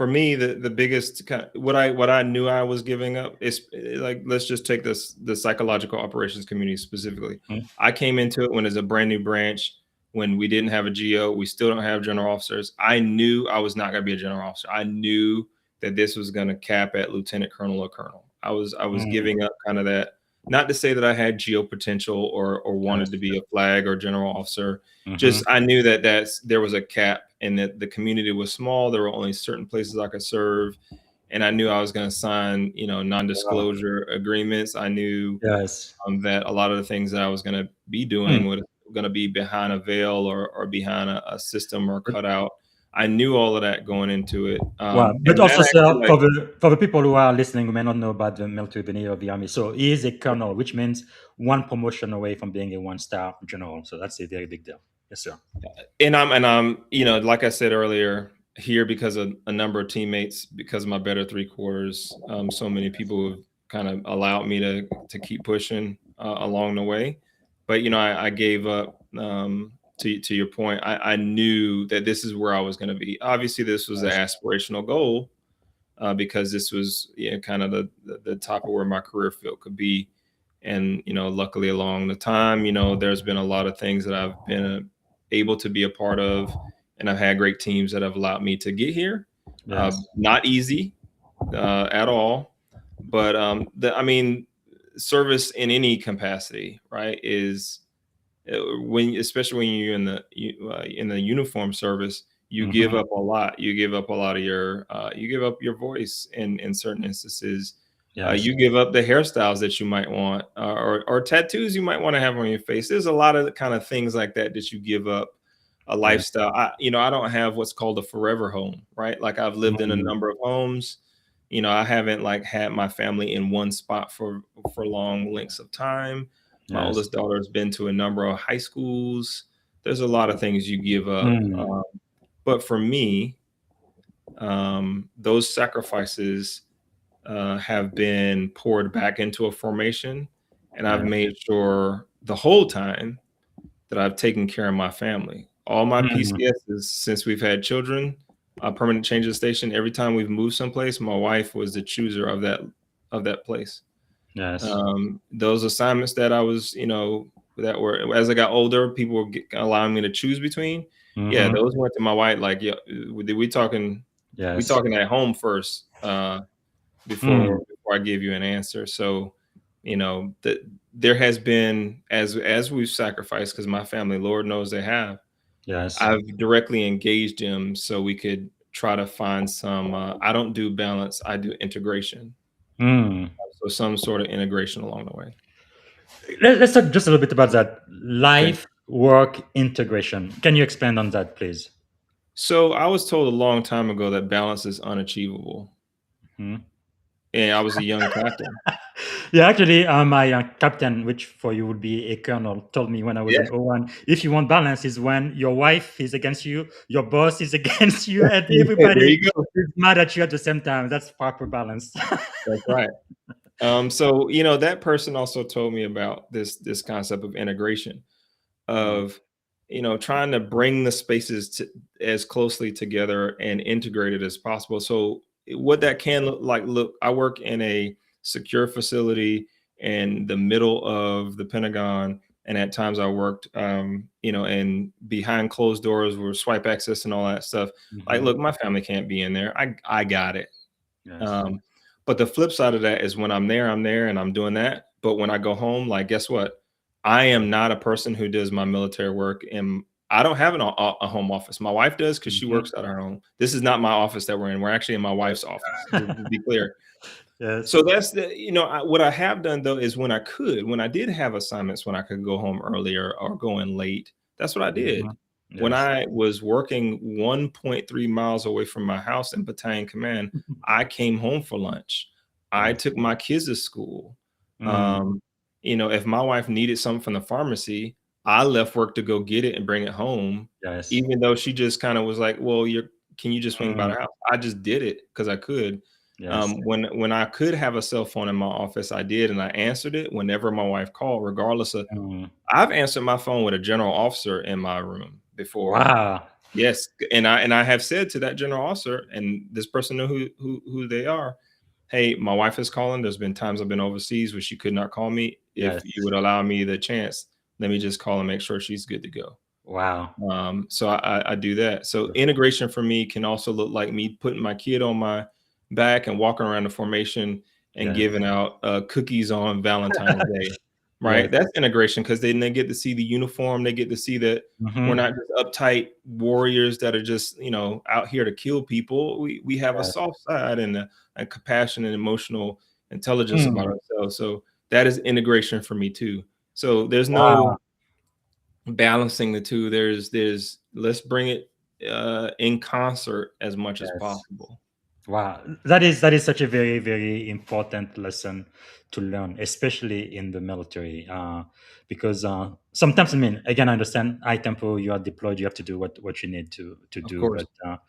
me, the biggest what I knew I was giving up is, like, let's just take the psychological operations community specifically. Mhm. I came into it when it's a brand new branch, when we didn't have a GO, we still don't have general officers. I knew I was not going to be a general officer. I knew that this was going to cap at lieutenant colonel or colonel. I was Mm, giving up kind of that. Not to say that I had GO potential or wanted to yes. be a flag or general officer. Hmm. Just I knew that there was a cap, and that the community was small. There were only certain places I could serve, and I knew I was going to sign, Wow. non-disclosure agreements. I knew Yes. that a lot of the things that I was going to be Mm. doing were going to be behind a veil, or behind a system or cutout. I knew all of that going into it, Wow. But and that also, sir, actually, like, for the people who are listening who may not know about the military veneer of the army, so he is a colonel, which means one promotion away from being a one-star general. So that's a very big deal. Yes, sir. and I'm like I said earlier, here because of a number of teammates, because of my better three quarters. So many people have kind of allowed me to keep pushing along the way. But I gave up. To your point, I knew that this is where I was going to be. Obviously, this was an Yes. aspirational goal, because this was, kind of the top of where my career field could be. And luckily, along the time, there's been a lot of things that I've been able to be a part of, and I've had great teams that have allowed me to get here. Yes. Not easy at all, but I mean, service in any capacity, right, is especially when you're in the uniform service, you give Hmm. up a lot. You give up a lot of you give up your voice in certain instances. Yes. You give up the hairstyles that you might want, or tattoos you might want to have on your face. There's a lot of kind of things like that you give up. A Yes. lifestyle. I don't have what's called a forever home, right? Like, I've lived in a Mm. number of homes. I haven't, like, had my family in one spot for long lengths of time. My Yes. oldest daughter has been to a number of high schools. There's a lot of things you give up. Mm. But for me, those sacrifices have been poured back into a formation. And I've Yes. made sure the whole time that I've taken care of my family. All my Mm. PCSs since we've had children, permanent change of station, every time we've moved someplace, my wife was the chooser of that place. Yes. Those assignments that I was, that were, as I got older, people were allowing me to choose between. Yeah, Mhm. those went to my wife. Like, yeah, we Yes. talking at home first, Mm. before I give you an answer. So, that there has been, as we've sacrificed, because my family, Lord knows they have, Yes. I've directly engaged them so we could try to find some. I don't do balance; I do integration. Mm. So some sort of integration along the way. Let's talk just a little bit about that Okay. life work integration. Can you expand on that, please? So I was told a long time ago that balance is unachievable, Mhm. and I was a young captain. Yeah, actually, my captain, which for you would be a colonel, told me when I was Yeah, in O1, if you want balance, is when your wife is against you, your boss is against you, and there everybody you go. is mad at you at the same time. That's proper balance. That's right. So that person also told me about this concept of integration, Mm, of trying to bring the spaces as closely together and integrated as possible. So what that can look like, look, I work in a secure facility in the middle of the Pentagon, and at times I worked and behind closed doors where swipe access and all that stuff. Like, mhm. look, my family can't be in there. I got it. Yes. um, but the flip side of that is when I'm there and I'm doing that. But when I go home, like, guess what? I am not a person who does my military work, and I don't have a home office. My wife does because she Mhm. works at her home. This is not my office that we're in. We're actually in my wife's office, Yes. to be clear. Yes. So that's what I have done though is when I did have assignments when I could go home earlier or go in late, that's what I did. Mhm. When Yes. I was working 1.3 miles away from my house in battalion command, I came home for lunch. I Yes. took my kids to school. Mm. Um, if my wife needed something from the pharmacy, I left work to go get it and bring it home, Yes. even though she just kind of was like, "Well, can you just swing by Mm. the house?" I just did it because I could. Yes. When I could have a cell phone in my office, I did, and I answered it whenever my wife called, regardless of. Mm. I've answered my phone with a general officer in my room before. Wow. Yes, and I have said to that general officer, and this person knew who they are. Hey, my wife is calling. There's been times I've been overseas where she could not call me. If Yes. you would allow me the chance, let me just call and make sure she's good to go. Wow. So I do that. So integration for me can also look like me putting my kid on my back and walking around the formation and Yes. giving out cookies on Valentine's Day, Yes. right? That's integration because then they get to see the uniform. They get to see that we're Mhm. not just uptight warriors that are just out here to kill people. We have a Yes. soft side and a compassion and emotional intelligence about Mm. ourselves. So that is integration for me too. So there's no Wow. balancing the two. There's let's bring it in concert as much as Yes. possible. Wow, that is such a very very important lesson to learn, especially in the military, because sometimes I mean again I understand high tempo you are deployed you have to do what you need to Of do, course. but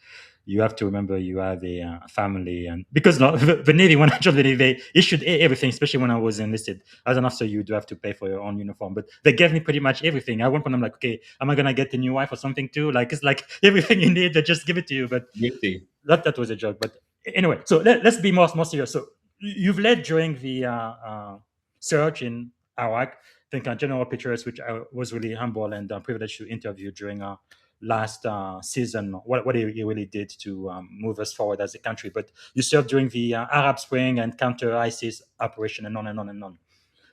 you have to remember you have a family and because no, the Navy when I joined the Navy they issued everything, especially when I was enlisted as an officer you do have to pay for your own uniform, but they gave me pretty much everything. At one point I'm like, okay, am I gonna get a new wife or something too? Like it's like everything you need they just give it to you, but Guilty. that was a joke, but anyway. So let's be more serious. So you've led during the search in Iraq. I think General Petraeus, which I was really humble and privileged to interview during our last season. What he really did to move us forward as a country. But you served during the Arab Spring and counter ISIS operation, and on and on and on.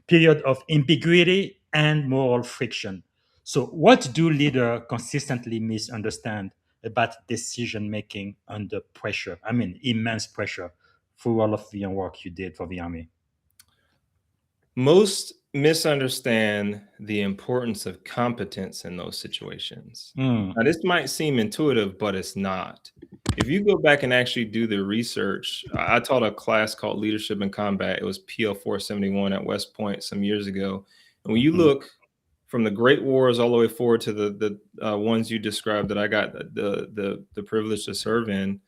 Period of ambiguity and moral friction. So, what do leaders consistently misunderstand about decision making under pressure? I mean, immense pressure through all of the work you did for the army. Most misunderstand the importance of competence in those situations. Mm, Now, this might seem intuitive, but it's not. If you go back and actually do the research, I taught a class called Leadership in Combat. It was PL 471 at West Point some years ago. And when you mhm, look from the Great Wars all the way forward to the ones you described that I got the privilege to serve in,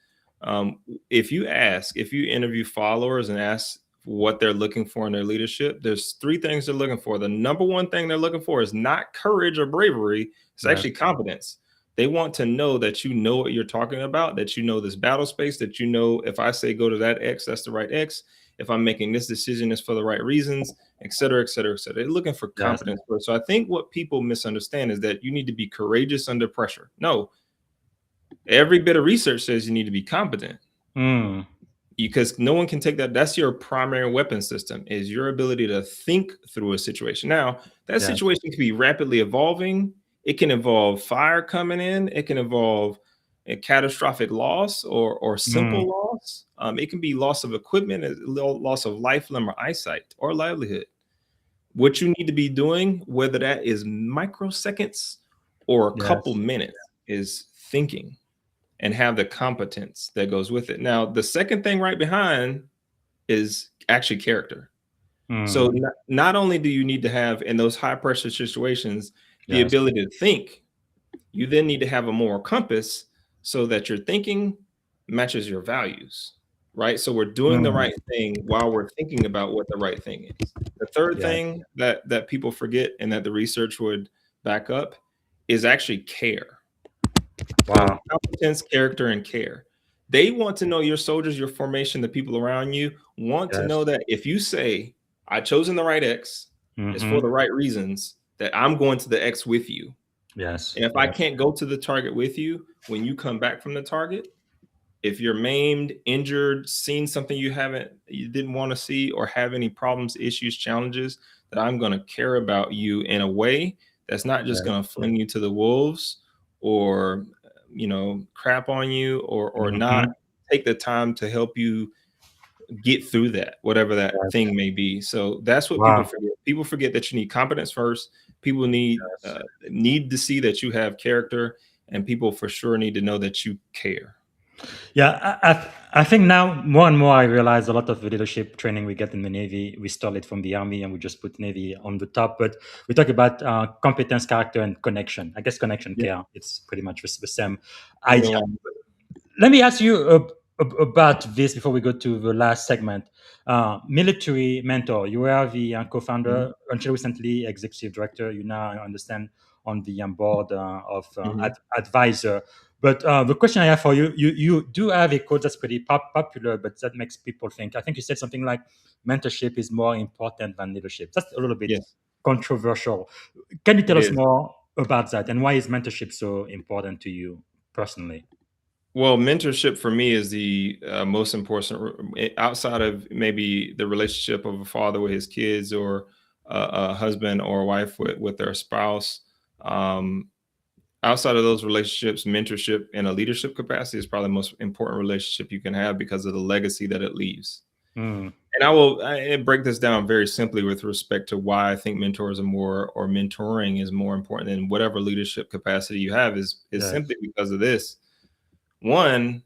if you interview followers and ask what they're looking for in their leadership, there's three things they're looking for. The number one thing they're looking for is not courage or bravery, it's yes. actually competence. They want to know that you know what you're talking about, that you know this battle space, that you know if I say go to that X, that's the right X. If I'm making this decision, it's for the right reasons, et cetera, et cetera, et cetera. They're looking for Yes. competence first. So I think what people misunderstand is that you need to be courageous under pressure. No, every bit of research says you need to be competent. Because no one can take that. That's your primary weapon system, is your ability to think through a situation. Now, that situation can be rapidly evolving. It can involve fire coming in. It can involve a catastrophic loss or simple loss. It can be loss of equipment, loss of life, limb, or eyesight, or livelihood. What you need to be doing, whether that is microseconds or a couple minutes, is thinking and have the competence that goes with it. Now, the second thing right behind is actually character. So not only do you need to have, in those high pressure situations, the ability to think, you then need to have a moral compass so that your thinking matches your values, right? So we're doing the right thing while we're thinking about what the right thing is. The third thing that people forget, and that the research would back up, is actually care. So competence, character, and care. They want to know, your soldiers, your formation, the people around you want to know that if you say, I've chosen the right X, it's for the right reasons, that I'm going to the X with you. Yes. And if I can't go to the target with you, when you come back from the target, if you're maimed, injured, seen something you didn't want to see, or have any problems, issues, challenges, that I'm going to care about you in a way that's not just going to fling you to the wolves, or crap on you, or not take the time to help you get through that, whatever that thing may be. So that's what people forget. People forget that you need competence first. People need to see that you have character, and people for sure need to know that you care. Yeah, I think now more and more I realize a lot of the leadership training we get in the Navy, we stole it from the Army and we just put Navy on the top. But we talk about competence, character, and connection. I guess connection, care, it's pretty much the same idea. Let me ask you about this before we go to the last segment. Military mentor, you were the co-founder, until recently executive director. You now understand on the board of advisor. But the question I have for you, you do have a quote that's pretty popular, but that makes people think. I think you said something like mentorship is more important than leadership. That's a little bit controversial. Can you tell us more about that? And why is mentorship so important to you personally? Well, mentorship for me is the most important, outside of maybe the relationship of a father with his kids, or a husband or a wife with their spouse. Outside of those relationships, mentorship in a leadership capacity is probably the most important relationship you can have, because of the legacy that it leaves. And I will break this down very simply with respect to why I think mentors are more, or mentoring is more important than whatever leadership capacity you have, is simply because of this. One,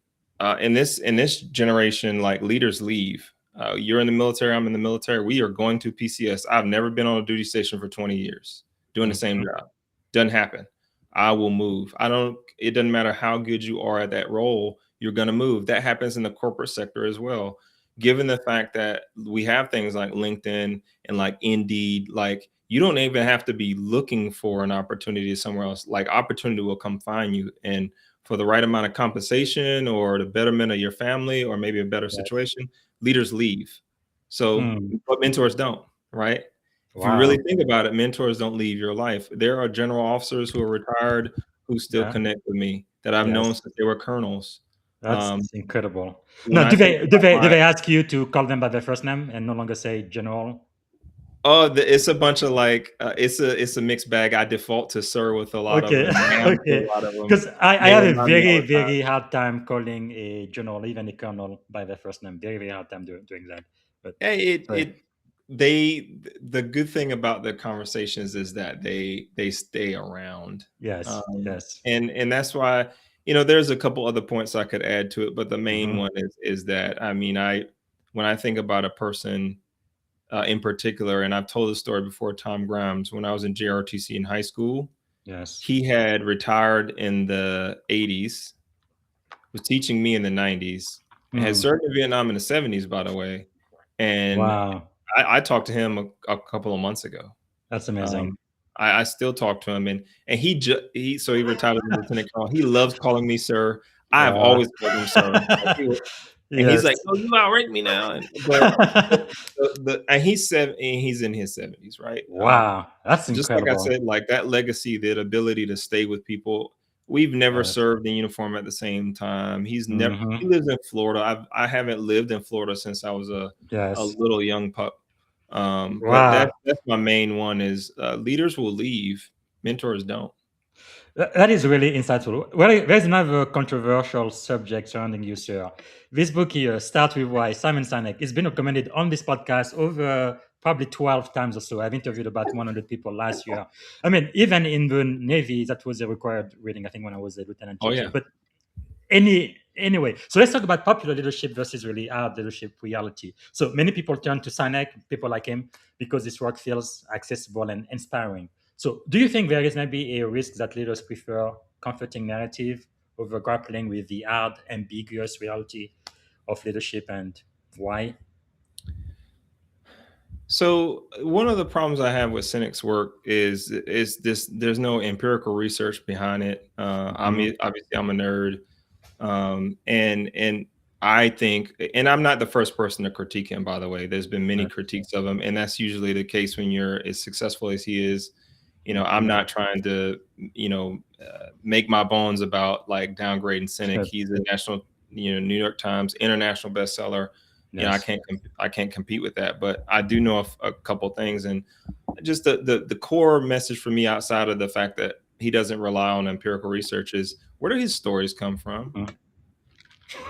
in this generation, like, leaders leave. You're in the military, I'm in the military. We are going to PCS. I've never been on a duty station for 20 years doing the same job. Doesn't happen. I will move. It doesn't matter how good you are at that role, you're going to move. That happens in the corporate sector as well. Given the fact that we have things like LinkedIn and like Indeed, like, you don't even have to be looking for an opportunity somewhere else. Like, opportunity will come find you. And for the right amount of compensation, or the betterment of your family, or maybe a better situation, leaders leave. So, but mentors don't, right? If you really think about it, mentors don't leave your life. There are general officers who are retired who still connect with me, that I've known since they were colonels. That's incredible. Now, do they ask you to call them by their first name and no longer say general? Oh, it's a bunch of it's a mixed bag. I default to sir with a lot of them. Okay. Because I have a very hard time calling a general, even a colonel, by their first name. Very hard time doing that. But the good thing about the conversations is that they stay around. Yes. And that's why, there's a couple other points I could add to it, but the main one is that, when I think about a person in particular, and I've told the story before, Tom Grimes, when I was in JROTC in high school, he had retired in the 80s, was teaching me in the 90s, and had served in Vietnam in the 70s, by the way. And I talked to him a couple of months ago. That's amazing. I still talk to him, and he retired as a lieutenant colonel. He loves calling me sir. I have always called him sir. And he's Yes. like, "Oh, you outrank me now." And he's in his 70s, right? Wow, that's Just like I incredible. said, like that legacy, that ability to stay with people. We've never Yes. served in uniform at the same time. He Mhm. lives in Florida. I haven't lived in Florida since I was a Yes. little young pup. But Wow. that's my main one is leaders will leave, mentors don't. That is really insightful. Well, there's another controversial subject surrounding you, sir. This book here, Start With Why, Simon Sinek, it's been recommended on this podcast over probably 12 times or so. I've interviewed about 100 people last year. I mean, even in the Navy, that was a required reading, I think, when I was a lieutenant Oh JJ. yeah. But anyway, so let's talk about popular leadership versus really hard leadership reality. So many people turn to Sinek, people like him, because his work feels accessible and inspiring. So do you think there is maybe a risk that leaders prefer comforting narrative over grappling with the hard, ambiguous reality of leadership, and why? So one of the problems I have with Sinek's work is this: there's no empirical research behind it. Mhm. Obviously I'm a nerd, and I think, and I'm not the first person to critique him. By the way, there's been many critiques of him, and that's usually the case when you're as successful as he is. I'm Mhm. not trying to make my bones about like downgrading Sinek. Yes. He's a national, New York Times international bestseller. I Yes. can't I can't compete with that, but I do know a couple things, and just the core message for me, outside of the fact that he doesn't rely on empirical research, is where do his stories come from? Mhm.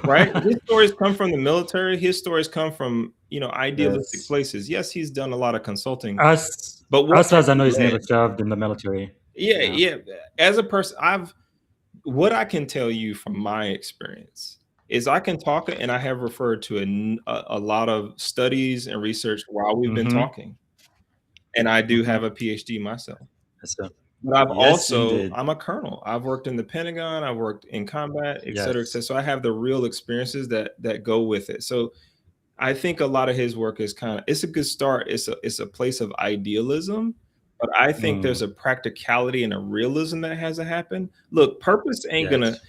Right? His stories come from the military. His stories come from idealistic Yes. places. Yes, he's done a lot of consulting, As but what as far has as I know, he he's led? never served in the military. Yeah, Yeah. yeah. As a person, what I can tell you from my experience is I can talk, and I have referred to a lot of studies and research while we've been Mm-hmm. talking, and I do Mm-hmm. have a PhD myself. Yes, sir. But Yes, indeed. I'm a colonel. I've worked in the Pentagon. I worked in combat, et cetera, et Yes. cetera. So I have the real experiences that go with it. So I think a lot of his work is it's a good start. It's a place of idealism, but I think there's Mm. a practicality and a realism that has to happen. Look, purpose ain't gonna Yes.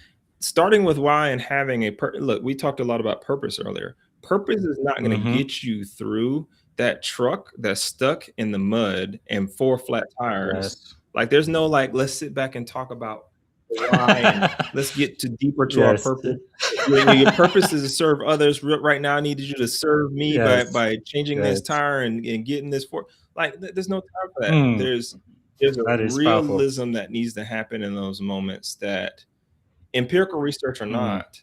starting with why and having look, we talked a lot about purpose earlier. Purpose is not gonna Mm-hmm. get you through that truck that's stuck in the mud and four flat tires. Yes. Like there's no like, let's sit back and talk about the why and let's get to deeper to our Yes. purpose. Your purpose is to serve others. Right now, I needed you to serve me Yes. by changing this Yes. tire and getting this for like. There's no time for that. Mm. There's a That is powerful. realism that needs to happen in those moments that empirical research or Mm. not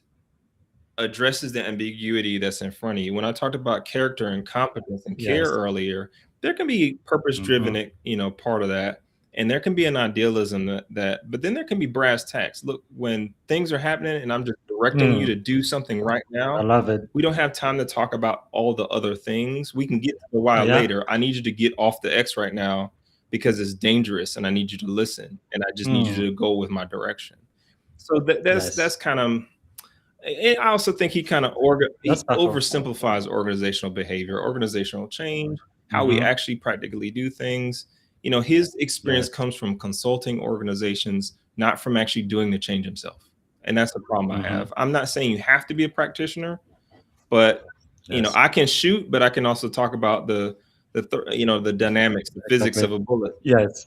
addresses the ambiguity that's in front of you. When I talked about character and competence and care Yes. earlier, there can be purpose Mm-hmm. driven, part of that. And there can be an idealism but then there can be brass tacks. Look, when things are happening and I'm just directing you Mm. to do something right I now, love it. we don't have time to talk about all the other things. We can get to the why Yeah. later. I need you to get off the X right now because it's dangerous and I need you to listen and I just need you Mm. to go with my direction. So that's Yes. kind of, and I also think he That's powerful. oversimplifies organizational behavior, organizational change, how we Mm-hmm. actually practically do things. His experience Yes. comes from consulting organizations, not from actually doing the change himself. And that's the problem I Mm-hmm. have. I'm not saying you have to be a practitioner, but Yes. I can shoot, but I can also talk about the dynamics, the physics Exactly. of a bullet. Yes.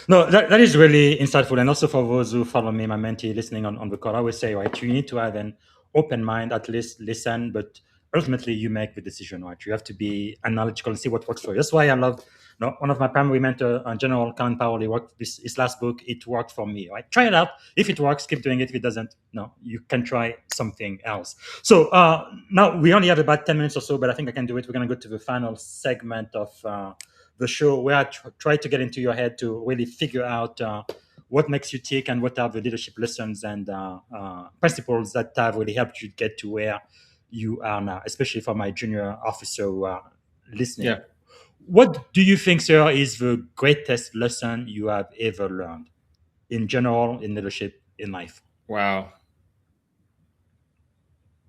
No, that is really insightful. And also for those who follow me, my mentee listening on the call, I always say, right, you need to have an open mind, at least listen, but ultimately you make the decision, right? You have to be analytical and see what works for you. That's why I love, one of my primary mentor, General Colin Powell, he worked his last book, It Worked for Me, right? Try it out. If it works, keep doing it. If it doesn't, no, you can try something else. So now we only have about 10 minutes or so, but I think I can do it. We're going to go to the final segment of the show where I try to get into your head to really figure out what makes you tick and what are the leadership lessons and principles that have really helped you get to where you are now, especially for my junior officer who are listening. Yeah. What do you think, sir, is the greatest lesson you have ever learned in general, in leadership, in life? Wow.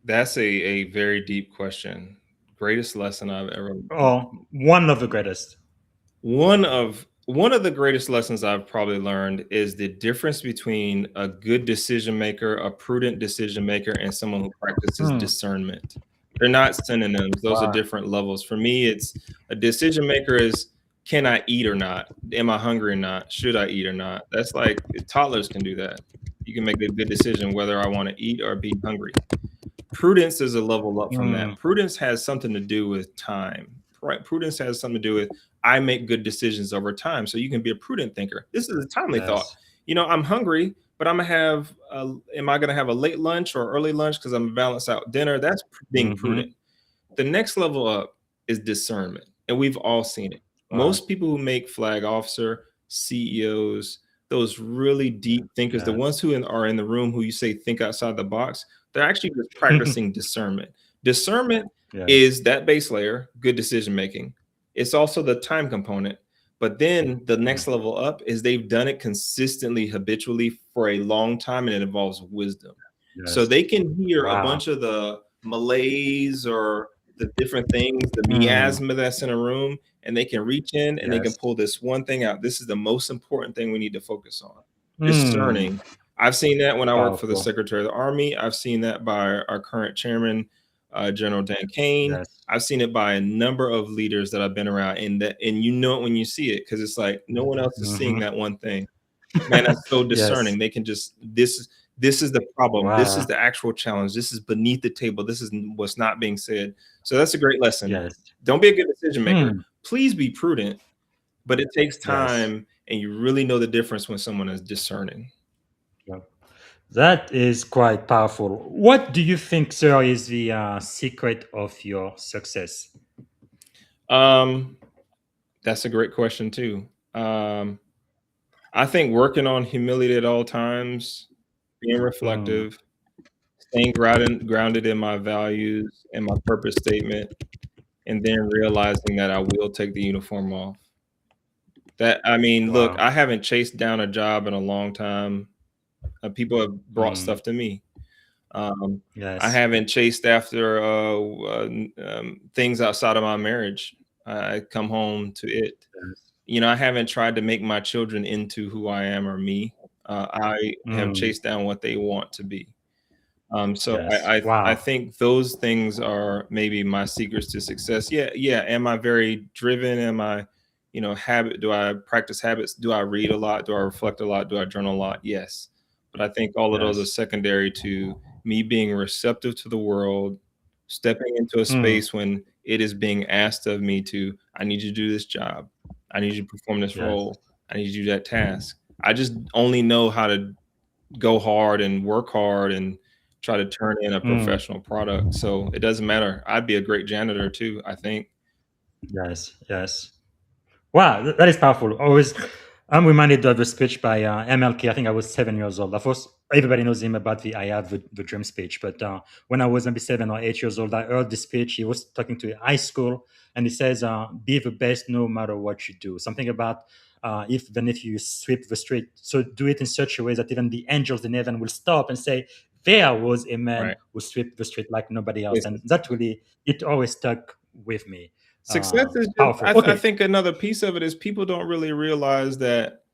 That's a very deep question. Greatest lesson I've ever learned. Or one of the greatest? One of One of the greatest lessons I've probably learned is the difference between a good decision maker, a prudent decision maker, and someone who practices Hmm. discernment. They're not synonyms. Those are Wow. different levels. For me, it's a decision maker is, can I eat or not? Am I hungry or not? Should I eat or not? That's like toddlers can do that. You can make a good decision whether I want to eat or be hungry. Prudence is a level up from Hmm. that. Prudence has something to do with time. Right? Prudence has something to do with I make good decisions over time. So you can be a prudent thinker. This is a timely thought. Yes. I'm hungry, but am I going to have a late lunch or early lunch because I'm gonna balance out dinner? That's being Mm-hmm. prudent. The next level up is discernment, and we've all seen it. Wow. Most people who make flag officer, CEOs, those really deep thinkers, the Yes. ones who are in the room who you say think outside the box, they're actually just practicing discernment. Discernment Yes. is that base layer, good decision making. It's also the time component. But then the next level up is they've done it consistently, habitually for a long time, and it involves wisdom. So Yes. they can hear a Wow. bunch of the malaise or the different things, the Hmm. miasma that's in a room, and they can reach in and they can Yes. pull this one thing out. This is the most important thing we need to focus on. Hmm. Discerning. I've seen that when I worked for the Powerful. Secretary of the Army. I've seen that by our current chairman, General Dan Kane. Yes. I've seen it by a number of leaders that I've been around, and you know it when you see it because it's like no one else is seeing Mm-hmm. that one thing. Man, that's so Yes. discerning. They can just this is the problem. This is Wow. the actual challenge. This is beneath the table. This is what's not being said. So that's a great lesson. Yes. Don't be a good decision maker. Hmm. Please be prudent, but it takes Yes. time, and you really know the difference when someone is discerning. Yeah. That is quite powerful. What do you think, sir, is the secret of your success? Um, that's a great question too. I think working on humility at all times, being Hmm. reflective, staying grounded in my values and my purpose statement, and then realizing that I will take the uniform off. Look, Wow. I haven't chased down a job in a long time. People have brought Hmm. stuff to me. I Yes. haven't chased after things outside of my marriage. I come home to it. Yes. I haven't tried to make my children into who I am or me. I have Hmm. chased down what they want to be. So Yes. I Wow. think those things are maybe my secrets to success. Yeah, yeah. Am I very driven? Am I, habit? Do I practice habits? Do I read a lot? Do I reflect a lot? Do I journal a lot? Yes. But I think all of those are Yes. secondary to me being receptive to the world, stepping into a Hmm. space when it is being asked of me to, I need you to do this job. I need you to perform this Yes. role. I need you to do that task. I just only know how to go hard and work hard and try to turn in a Hmm. professional product. So it doesn't matter. I'd be a great janitor too, I think. Yes. Yes. Wow, that is powerful. Always, I'm reminded of a speech by MLK. I think I was 7 years old. Of course, everybody knows him about the "I have the dream" speech. But when I was maybe 7 or 8 years old, I heard the speech. He was talking to a high school, and he says, "Be the best no matter what you do." Something about even if you sweep the street, so do it in such a way that even the angels in heaven will stop and say, "There was a man Right. who swept the street like nobody else." It's And that really, it always stuck with me. success is just Powerful. I Okay. think another piece of it is people don't really realize that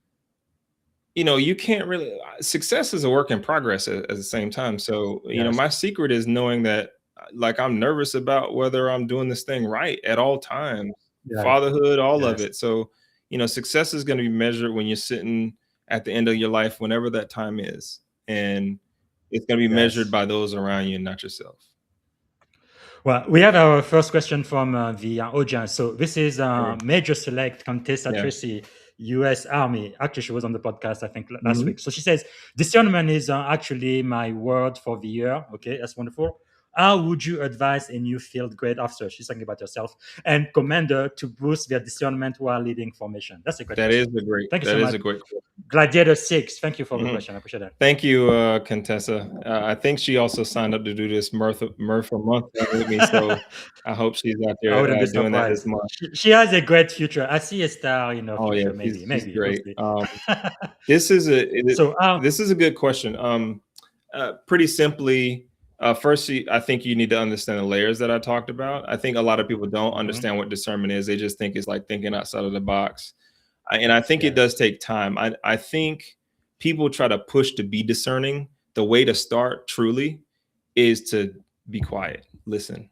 you can't really success is a work in progress at the same time. So, Yes. my secret is knowing that like I'm nervous about whether I'm doing this thing right at all times. Yes. Fatherhood, all of Yes. it. So, success is going to be measured when you're sitting at the end of your life, whenever that time is. And it's going to be measured Yes. by those around you and not yourself. Well, we have our first question from the audience. So this is Sure. Major Select Contessa Yeah. Tracy, U.S. Army. Actually, she was on the podcast, I think, last Mhm. week. So she says, discernment is actually my word for the year. Okay, that's wonderful. How would you advise a new field grade officer, she's talking about herself, and commander to boost their discernment while leading formation? That's a great That is question. a great Thank you so that is much. a great question. Gladiator 6, thank you for the Mhm. question. I appreciate that. Thank you, Contessa. I think she also signed up to do this Murph a month thing with me, so I hope she's out I there wouldn't be doing that this surprised. month. She has a great future. I see a star in her Oh yeah, future. Maybe, she's maybe we'll great. see. This is So, this is a good question. Pretty simply, first, I think you need to understand the layers that I talked about. I think a lot of people don't mhm, understand what discernment is. They just think it's like thinking outside of the box. And I think it Yes. does take time. I think people try to push to be discerning. The way to start truly is to be quiet, listen.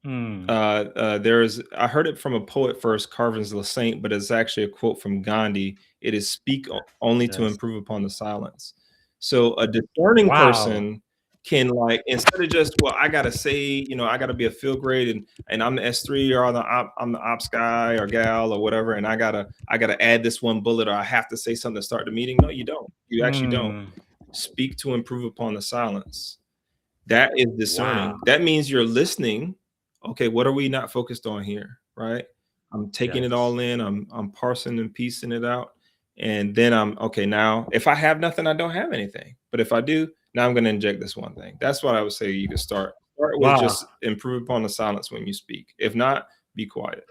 Mm. I heard it from a poet first, Carvin's the Saint, but it's actually a quote from Gandhi. It is speak only to Yes. improve upon the silence. So a discerning Wow. person can, like, instead of just, well, I gotta say, I gotta be a field grade, and I'm the S3, or I'm the ops guy or gal or whatever, and I gotta add this one bullet, or I have to say something to start the meeting. No, you don't. You actually don't. Mm. Speak to improve upon the silence. That is Wow. discerning. That means you're listening. Okay, what are we not focused on here? Right? I'm taking it Yes. all in. I'm parsing and piecing it out. And then I'm okay. Now, if I have nothing, I don't have anything. But if I do, now I'm going to inject this one thing. That's what I would say you could start. Start with Wow. just improve upon the silence when you speak. If not, be quiet.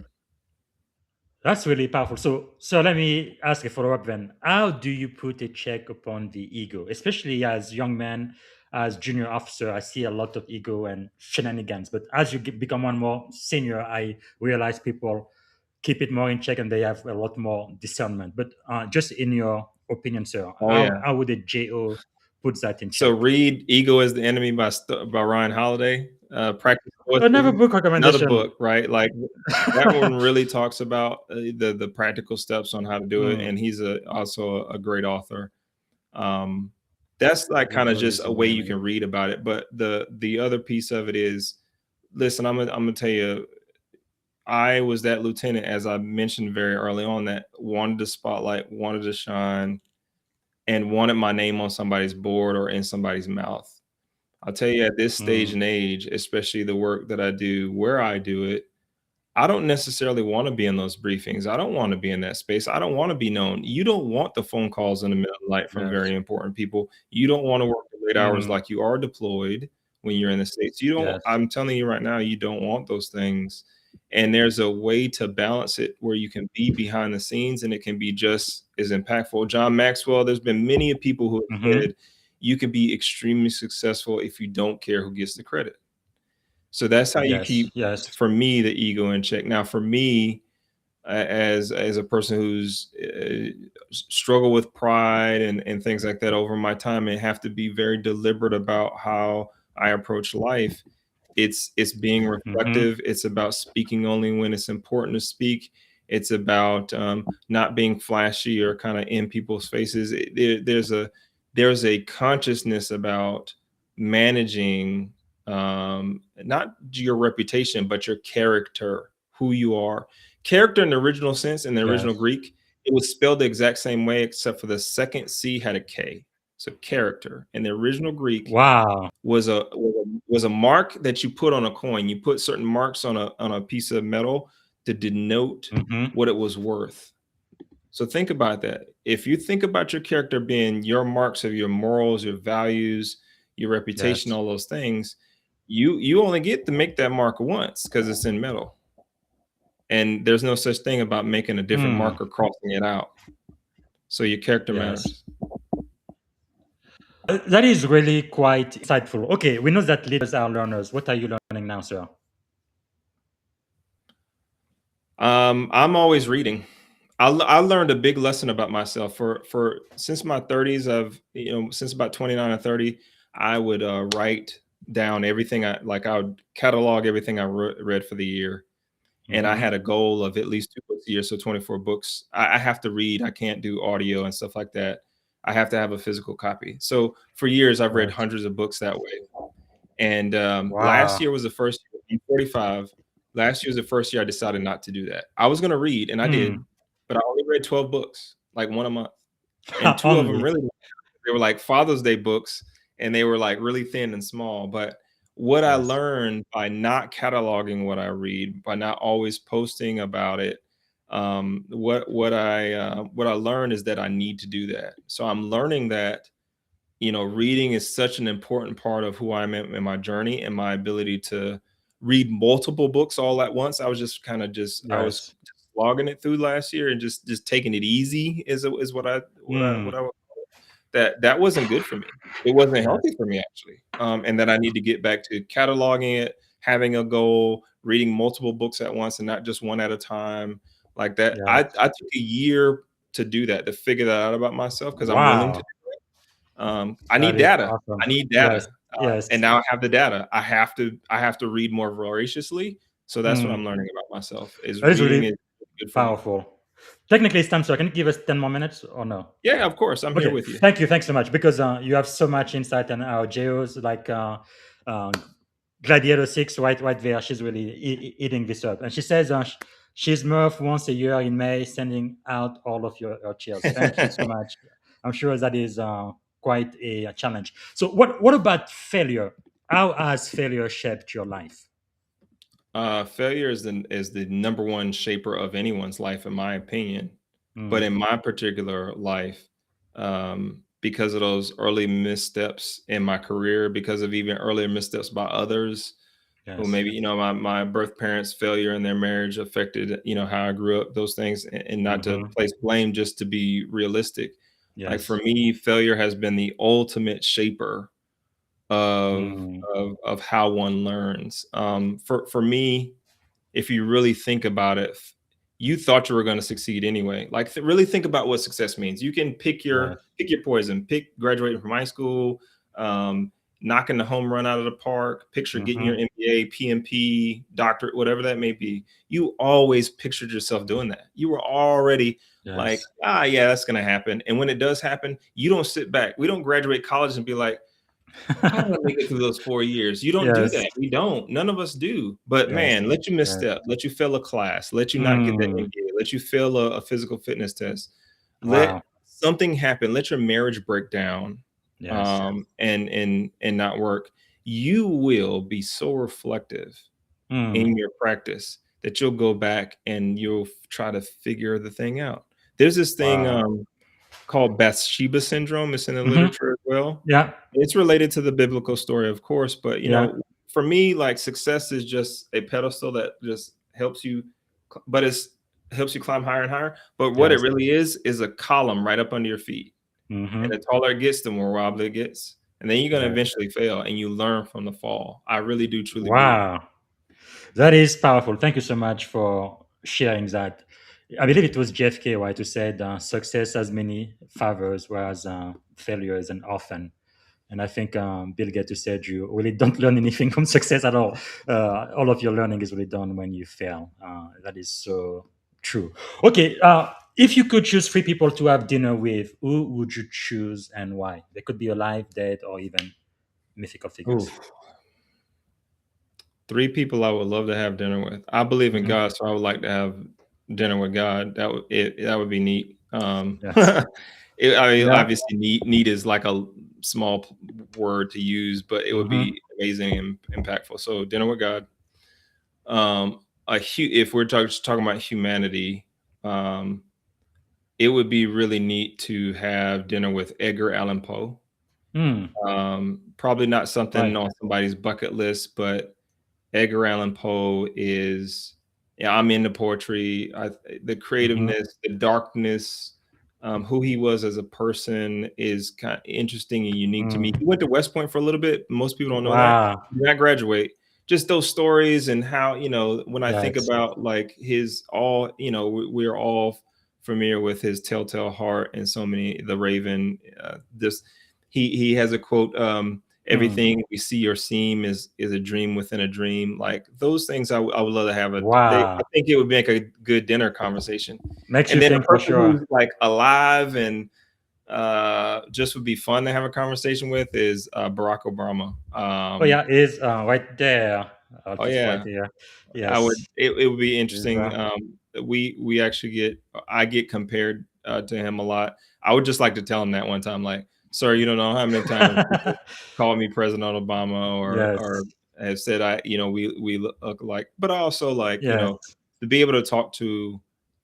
That's really powerful. So let me ask a follow-up then. How do you put a check upon the ego, especially as young men, as junior officer? I see a lot of ego and shenanigans, but as you become one more senior, I realize people keep it more in check and they have a lot more discernment. But just in your opinion, sir, Oh how, yeah. how would a JO put that in So check? read "Ego is the Enemy" by Ryan Holiday. Practice Another Stoicism, book another recommendation. book, right? Like that one really talks about the practical steps on how to do it, Mm, and he's also a great author. Um, that's like kind of ego just is a the way you enemy. can read about it. But the other piece of it is, listen, I'm gonna tell you, I was that lieutenant, as I mentioned very early on, that wanted the spotlight, wanted to shine, and wanted my name on somebody's board or in somebody's mouth. I'll tell you, at this stage Mm, and age, especially the work that I do where I do it, I don't necessarily want to be in those briefings. I don't want to be in that space. I don't want to be known. You don't want the phone calls in the middle of the night from yes. very important people. You don't want to work the late hours Mm, like you are deployed when you're in the States. You don't, yes. I'm telling you right now, you don't want those things. And there's a way to balance it where you can be behind the scenes and it can be just as impactful. John Maxwell, there's been many people who have Hmm. said you can be extremely successful if you don't care who gets the credit. So that's how you Yes. keep, Yes. for me, the ego in check. Now, for me, as a person who's struggled with pride and things like that over my time, and have to be very deliberate about how I approach life. It's being Hmm. reflective. It's about speaking only when it's important to speak. It's about not being flashy or kind of in people's faces. There's a consciousness about managing not your reputation, but your character, who you are. Character in the original sense, in the original Yes. Greek, it was spelled the exact same way, except for the second C had a K. So character in the original Greek Wow. was a mark that you put on a coin. You put certain marks on a piece of metal to denote Hmm. what it was worth. So think about that. If you think about your character being your marks of your morals, your values, your reputation, Yes. all those things, you only get to make that mark once because it's in metal. And there's no such thing about making a different Mm, marker, crossing it out. So your character yes. matters. That is really quite insightful. Okay, we know that leaders are learners. What are you learning now, sir? I'm always reading. I learned a big lesson about myself for since my 30s. Since about 29 or 30, I would write down everything I would catalog everything I read for the year, and I Hmm. had a goal of at least 2 books a year, so 24 books. I have to read. I can't do audio and stuff like that. I have to have a physical copy. So for years, I've read Yes. hundreds of books that way. And last Wow. year was the first year. I'm 45. Last year was the first year I decided not to do that. I was going to read, and I Mm. did, but I only read 12 books, like one a month. And two of them Only. really, they were like Father's Day books, and they were like really thin and small. But what I Yes. learned by not cataloging what I read, by not always posting about it, what I learned is that I need to do that. So I'm learning that reading is such an important part of who I am in my journey and my ability to read multiple books all at once. I was just I was Yes. just logging it through last year and just taking it easy is Mm. that wasn't good for me. It wasn't Yes. healthy for me actually. And that I need to get back to cataloging it, having a goal, reading multiple books at once and not just one at a time like that. I Yes. took a year to do that, to figure that out about myself because I'm willing to. Wow. I That need is data. awesome. I need Yes. data, Yes. and now I have the data. I have to read more voraciously. So that's what Mm. I'm learning about myself. Is That is reading really is good for me. powerful. Technically, it's time, sir. Can you give us 10 more minutes or no? Yeah, of course. I'm here Okay, with you. thank you. Thanks so much because you have so much insight on our geos, like uh, Gladiator 6 right there. She's really eating this up. And she says she's Murph once a year in May, sending out all of your cheers. Thank you so much. I'm sure that is quite a challenge. So what about failure? How has failure shaped your life? Failure is the number one shaper of anyone's life, in my opinion. But Mm, in my particular life, because of those early missteps in my career, because of even earlier missteps by others, who yes. maybe my birth parents' failure in their marriage affected how I grew up. Those things, and not to Hmm. place blame, just to be realistic. Like for Yes. me, failure has been the ultimate shaper of Mm, how one learns. For me, if you really think about it, you thought you were going to succeed anyway. Like really think about what success means. You can yes. pick your poison. Pick graduating from high school, um, knocking the home run out of the park. Picture getting your Hmm. MBA, PMP, doctorate, whatever that may be. You always pictured yourself doing that. You were already like, Yes. yeah, that's going to happen. And when it does happen, you don't sit back. We don't graduate college and be like, how did I make it through those 4 years? You don't do Yes. that. We don't. None of us do. But Yes. man, let you Yes. misstep, let you fail a class, let you not get that Mm, MBA, let you fail a physical fitness test, let wow. something happen, let your marriage break down, Yes. and not work. You will be so reflective Mm, in your practice that you'll go back and you'll try to figure the thing out. There's this thing wow. called Bathsheba syndrome. It's in the Hmm. literature as well. Yeah. It's related to the biblical story, of course, but Yeah. for me, like success is just a pedestal that just helps you, but it's helps you climb higher and higher. But what it Yes. really is a column right up under your feet. And Hmm. the taller it gets, the more wobbly it gets. And then you're gonna Yes. eventually fail and you learn from the fall. I really do truly believe that. Wow. That is powerful. Thank you so much for sharing that. I believe it was JFK, right, who said success has many favors, whereas failure is an orphan. And I think Bill Gates who said you really don't learn anything from success at all. All of your learning is really done when you fail. That is so true. Okay, if you could choose three people to have dinner with, who would you choose and why? They could be alive, dead, or even mythical figures. Oof. Three people I would love to have dinner with. I believe in Mhm. God, so I would like to have dinner with God. That would be neat. Yes. I mean, Yeah. obviously, neat is like a small word to use, but it would Hmm. be amazing and impactful. So, dinner with God. If we're talking about humanity, um, it would be really neat to have dinner with Edgar Allan Poe. Mm. Probably not something Right. on somebody's bucket list, but Edgar Allan Poe is, yeah, I'm into poetry. The Hmm. creativeness, the darkness, who he was as a person is kind of interesting and unique to me. Mm. He went to West Point for a little bit. Most people don't know that. Wow. He did not graduate. Just those stories and how, when I think Yes. about like his all, we're all familiar with his Telltale Heart and so many, The Raven. This he has a quote. Mm. Everything we see or seem is a dream within a dream. Like those things, I would love to have I Wow. think it would make a good dinner conversation. Makes And you then a think for person sure. who's like alive and just would be fun to have a conversation with is Barack Obama. Oh yeah, is right there. I'll Oh put it right yeah, here. I would. Yes. It would be Is interesting. We actually I get compared to him a lot. I would just like to tell him that one time, like, "Sir, you don't know how many times people call me President Obama or yes. have said we look alike." But I also like Yes. to be able to talk to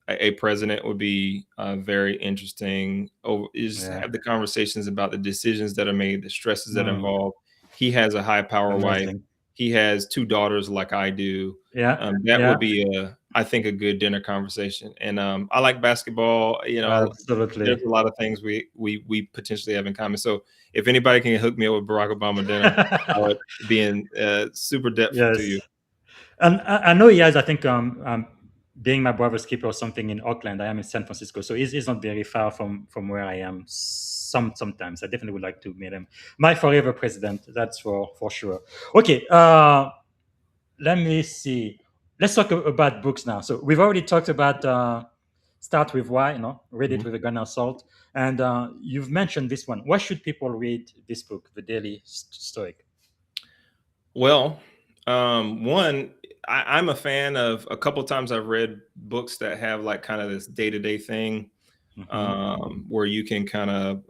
a president would be very interesting. Is Yeah. have the conversations about the decisions that are made, the stresses that are Mm. involved. He has a high power wife. Amazing. He has 2 daughters like I do. Yeah. That Yeah. would be I think a good dinner conversation. And I like basketball. There's Absolutely. a lot of things we potentially have in common. So if anybody can hook me up with Barack Obama dinner, I would be in super depth to Yes. you. And I know he has, I think, being my brother's keeper or something in Auckland. I am in San Francisco, so it's not very far from where I am. Sometimes I definitely would like to meet him. My forever president, that's for sure. Okay, let me see. Let's talk about books now. So we've already talked about Start with Why, read it Mhm. with a grain of salt, and you've mentioned this one. Why should people read this book, The Daily Stoic? Well, one, I'm a fan of a couple times I've read books that have like kind of this day-to-day thing, Mm-hmm. where you can kind of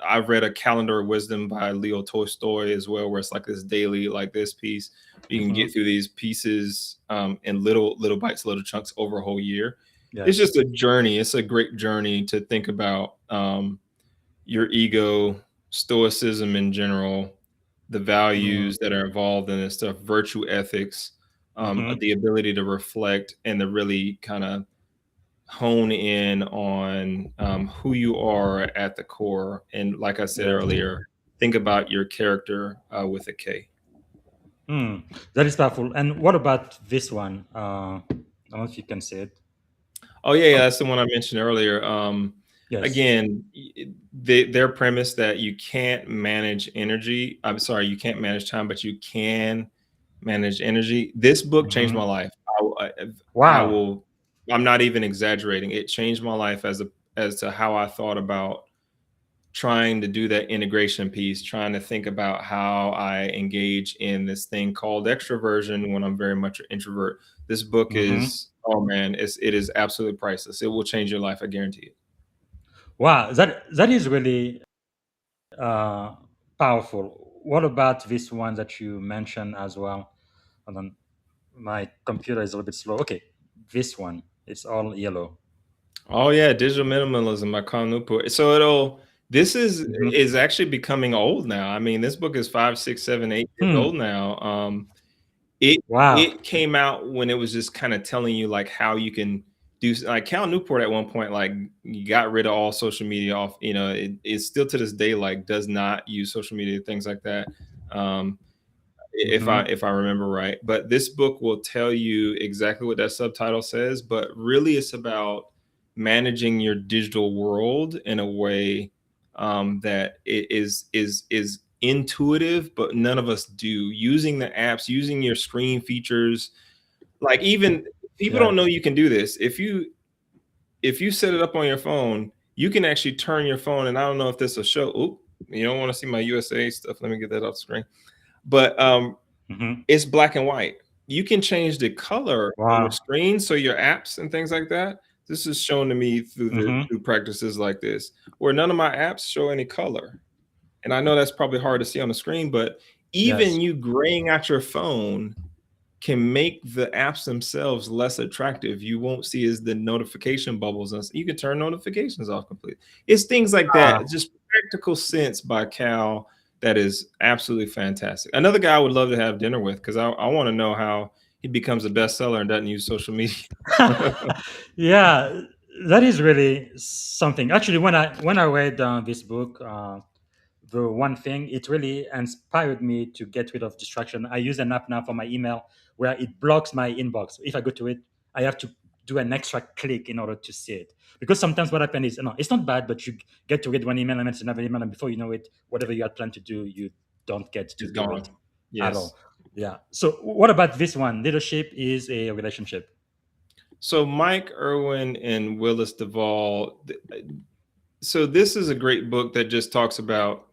I've read A Calendar of Wisdom by Leo Tolstoy as well, where it's like this daily, like this piece. You can Mm-hmm. get through these pieces in little bites, little chunks over a whole year. It's Yes. just a journey. It's a great journey to think about your ego, stoicism in general, the Mm. values that are involved in this stuff, virtue ethics, Mm-hmm. the ability to reflect and to really kind of hone in on who you are at the core. And like I said Yes. earlier, think about your character with a K. Hmm. That is powerful. And what about this one? I don't know if you can say it. Oh yeah, Oh, that's the one I mentioned earlier. yes. Again, their premise that you can't manage energy. I'm sorry, you can't manage time, but you can manage energy. This book changed Mm-hmm. my life. I Wow. will. I'm not even exaggerating. It changed my life as to how I thought about trying to do that integration piece, trying to think about how I engage in this thing called extroversion when I'm very much an introvert. This book Mm-hmm. is, oh man, it is absolutely priceless. It will change your life, I guarantee it. Wow. That is really uh, powerful. What about this one that you mentioned as well? Hold on. My computer is a little bit slow. Okay. This one. It's all yellow. Oh yeah, digital minimalism by COL Newport. So this Mm-hmm. is actually becoming old now. I mean, this book is 5, 6, 7, 8 years Hmm. old now. It Wow. it came out when it was just kind of telling you like how you can do like Cal Newport at one point like you got rid of all social media off. It's still to this day like does not use social media, things like that. Um, Mm-hmm. if I remember right. But this book will tell you exactly what that subtitle says, but really it's about managing your digital world in a way that it is intuitive, but none of us do. Using the apps, using your screen features, like even people Yes. don't know you can do this. If you set it up on your phone, you can actually turn your phone, and I don't know if this will show. Oop, you don't want to see my USA stuff. Let me get that off the screen. But Mm-hmm. it's black and white. You can change the color on your Wow. screen, so your apps and things like that. This is shown to me Mm-hmm. through practices like this, where none of my apps show any color. And I know that's probably hard to see on the screen, but even Yes. you graying out your phone can make the apps themselves less attractive. You won't see as the notification bubbles, and you can turn notifications off completely. It's things like that, Wow. just practical sense by Cal that is absolutely fantastic. Another guy I would love to have dinner with because I want to know how he becomes a bestseller and doesn't use social media. Yeah, that is really something. Actually, when I read this book, the one thing it really inspired me to get rid of distraction. I use an app now for my email where it blocks my inbox. If I go to it, I have to do an extra click in order to see it. Because sometimes what happens is, no, it's not bad, but you get to read one email and then it's another email, and before you know it, whatever you had planned to do, you don't get to It's do it gone. at Yes. all. Yeah. So what about this one? Leadership is a relationship. So Mike Irwin and Willis Duvall. So this is a great book that just talks about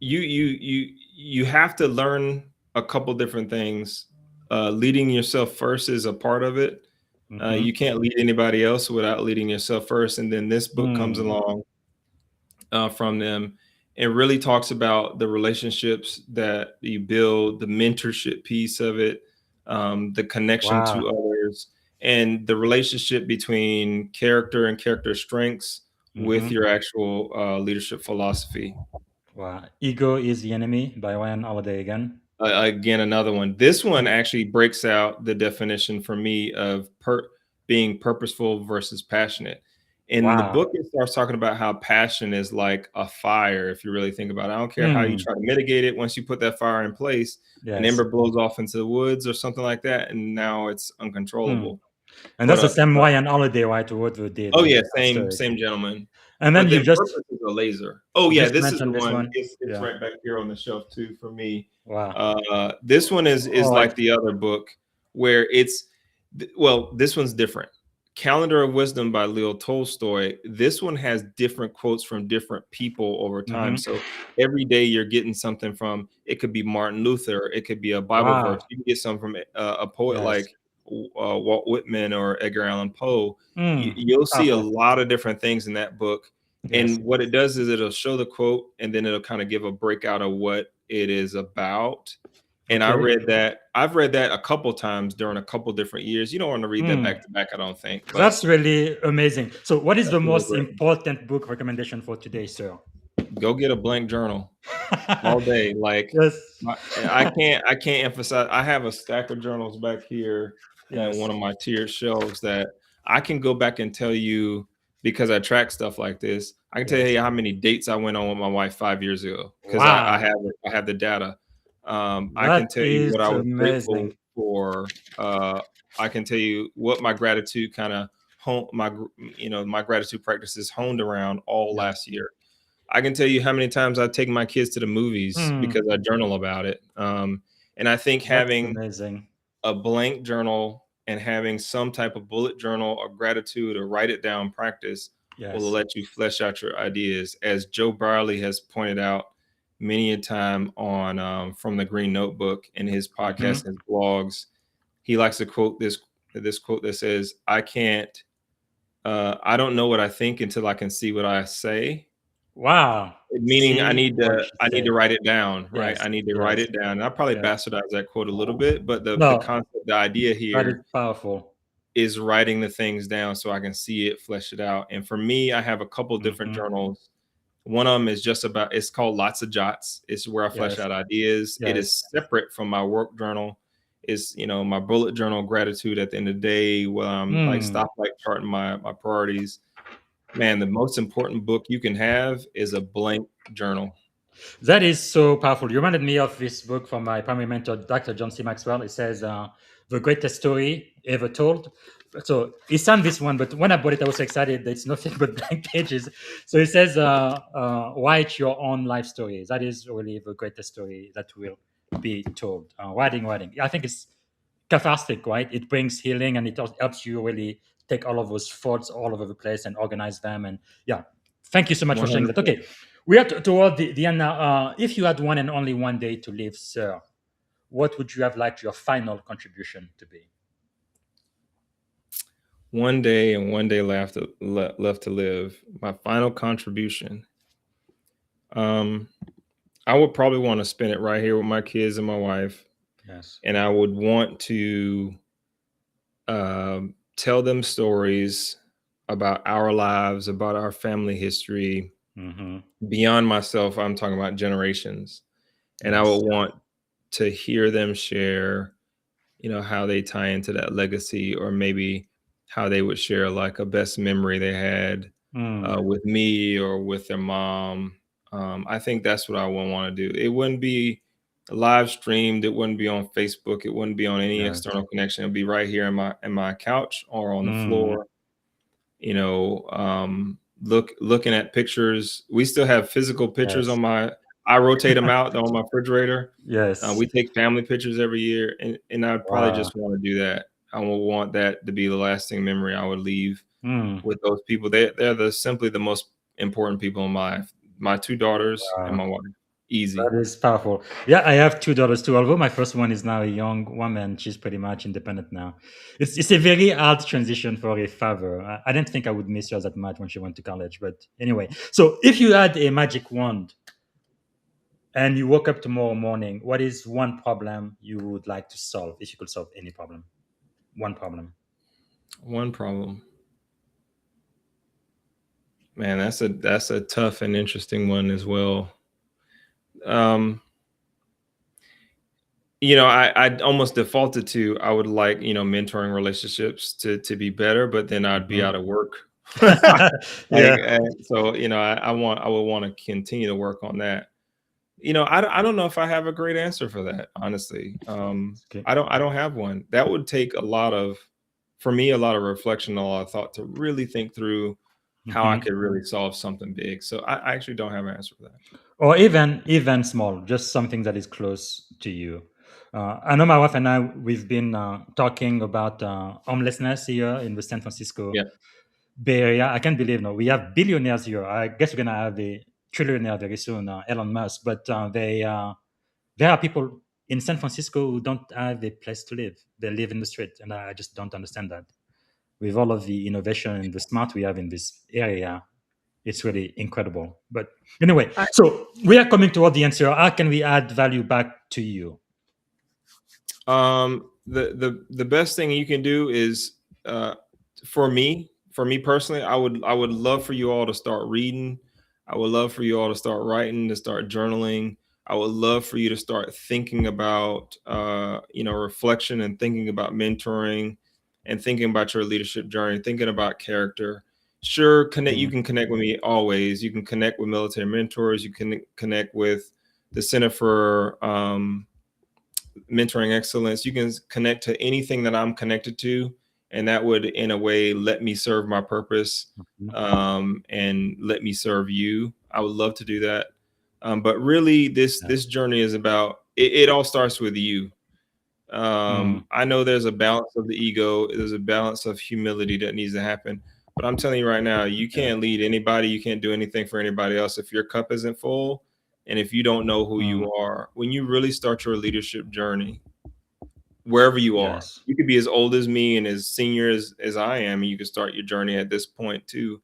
you have to learn a couple different things. Leading yourself first is a part of it. You Mm-hmm. can't lead anybody else without leading yourself first. And then this book comes Hmm. along from them and really talks about the relationships that you build, the mentorship piece of it, the connection Wow. to others, and the relationship between character and character strengths with Mm-hmm. your actual leadership philosophy. Wow. Ego is the enemy by Ryan Holiday again. Again, another one. This one actually breaks out the definition for me of being purposeful versus passionate. In the Wow. book, it starts talking about how passion is like a fire. If you really think about it, I don't care how you Hmm. try to mitigate it. Once you put that fire in place, an Yes. ember blows off into the woods or something like that, and now it's Hmm. uncontrollable. And But that's the same Ryan Holiday, right? Who wrote the oh yeah, story. same gentleman. And But then you then just purpose is a laser. Oh yeah, this is the mentioned this one. one. It's Yeah. right back here on the shelf too for me. Wow. This one is All like right. the other book where it's well, this one's different. Calendar of Wisdom by Leo Tolstoy. This one has different quotes from different people over time. So every day you're getting something from. It could be Martin Luther. It could be a Bible Wow. verse. You can get some from a poet Yes. like Walt Whitman or Edgar Allan Poe. Mm. You'll see a Powerful. lot of different things in that book. Yes. And what it does is it'll show the quote and then it'll kind of give a breakout of what it is about. And I Okay. read that. I've read that a couple times during a couple different years. You don't want to read that back to back, I don't think. But That's really amazing. So, what is the really most great. important book recommendation for today, sir? Go get a blank journal all day. Like Yes. I can't emphasize. I have a stack of journals back here Yes. in one of my tiered shelves that I can go back and tell you, because I track stuff like this. I can tell you how many dates I went on with my wife 5 years ago because Wow. I have the data. I That can tell you is what I was grateful amazing. for. I can tell you what my gratitude kind of my gratitude practices honed around all last year. I can tell you how many times I've taken my kids to the movies because I journal about it. And I think That's having amazing. a blank journal and having some type of bullet journal or gratitude or write it down practice will let you flesh out your ideas. As Joe Barley has pointed out many a time on From the Green Notebook in his podcast and his blogs, he likes to quote this quote that says, I don't know what I think until I can see what I say. Wow. Meaning I need to write it down, right? Yes. I need to write it down. And I probably bastardize that quote a little bit, but the concept, the idea That is here powerful. is writing the things down so I can see it, flesh it out. And for me, I have a couple different journals. One of them is it's called Lots of Jots. It's where I flesh out ideas. It is separate from my work journal. It's, my bullet journal, gratitude at the end of the day, where I'm like stoplight charting my priorities. Man, the most important book you can have is a blank journal. That is so powerful. You reminded me of this book from my primary mentor, Dr. John C. Maxwell. It says, The Greatest Story Ever Told. So he signed this one, but when I bought it, I was so excited that it's nothing but blank pages. So it says, write your own life story. That is really the greatest story that will be told. Writing. I think it's cathartic, right? It brings healing and it helps you really take all of those thoughts all over the place and organize them. And thank you so much for sharing that. Okay, we are toward the end now. If you had one and only one day to live, sir, what would you have liked your final contribution to be? One day and one day left to live. My final contribution. I would probably want to spend it right here with my kids and my wife. Yes. And I would want to tell them stories about our lives, about our family history. Beyond myself, I'm talking about generations. And I would want to hear them share, how they tie into that legacy, or maybe how they would share like a best memory they had with me or with their mom. I think that's what I would want to do. It wouldn't be live streamed. It wouldn't be on Facebook. It wouldn't be on any external connection. It'd be right here in my couch or on the floor. Looking at pictures. We still have physical pictures on I rotate them out on my refrigerator. Yes. We take family pictures every year, and I'd probably just want to do that. I would want that to be the lasting memory I would leave with those people. They're simply the most important people in my life. My two daughters and my wife. Easy. That is powerful. Yeah, I have two daughters too. Although my first one is now a young woman, she's pretty much independent now. It's a very hard transition for a father. I didn't think I would miss her that much when she went to college. But anyway, so if you had a magic wand and you woke up tomorrow morning, what is one problem you would like to solve if you could solve any problem? One problem. One problem. Man, that's a tough and interesting one as well. I almost defaulted to, I would like, mentoring relationships to be better, but then I'd be out of work. So, I would want to continue to work on that. I don't know if I have a great answer for that, honestly. I don't have one. That would take a lot of for me, a lot of reflection, a lot of thought to really think through how I Mhm. could really solve something big. So I actually don't have an answer for that. Or even small, just something that is close to you. I know my wife and I, we've been talking about homelessness here in the San Francisco Yeah. Bay Area. I can't believe, no, we have billionaires here. I guess we're gonna have a trillionaire very soon, Elon Musk. But there are people in San Francisco who don't have a place to live. They live in the street, and I just don't understand that. With all of the innovation and the smart we have in this area, it's really incredible. But anyway, so we are coming toward the answer. How can we add value back to you? The best thing you can do is, uh, for me personally, I would love for you all to start reading. I would love for you all to start writing, to start journaling. I would love for you to start thinking about, reflection, and thinking about mentoring, and thinking about your leadership journey, thinking about character. Sure, connect. You Mm, can connect with me always. You can connect with military mentors. You can connect with the Center for Mentoring Excellence. You can connect to anything that I'm connected to, and that would, in a way, let me serve my purpose, mhm. and let me serve you. I would love to do that. But really, Yeah. this journey is about it. It all starts with you. Mm, I know there's a balance of the ego. There's a balance of humility that needs to happen. But I'm telling you right now, you yeah. can't lead anybody. You can't do anything for anybody else if your cup isn't full, and if you don't know who Mm, you are. When you really start your leadership journey, wherever you are, yes. you could be as old as me and as senior as I am, and you can start your journey at this point too.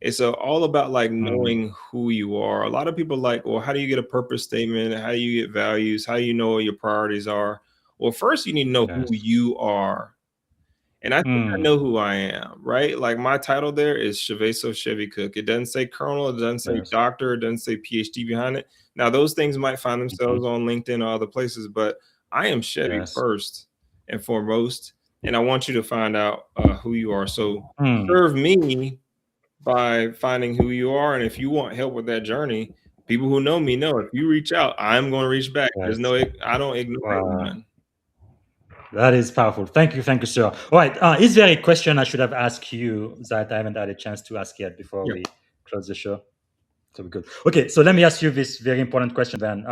It's all about like Mm, knowing who you are. A lot of people like, well, how do you get a purpose statement? How do you get values? How do you know what your priorities are? Well, first you need to know who yes. you are. And I think I Mm, know who I am, right? Like my title there is Chaveso Chevy Cook. It doesn't say colonel, it doesn't say yes. doctor, it doesn't say PhD behind it. Now, those things might find Mhm. themselves on LinkedIn or other places, but I am Chevy Yes. first and foremost. And I want you to find out who you are. So Mm, serve me by finding who you are. And if you want help with that journey, people who know me know if you reach out, I'm going to reach back. There's yes. no, I don't ignore Wow. anyone. That is powerful. Thank you, sir. All right. Is there a question I should have asked you that I haven't had a chance to ask yet before Yeah. we close the show? So we good. Okay, so let me ask you this very important question then.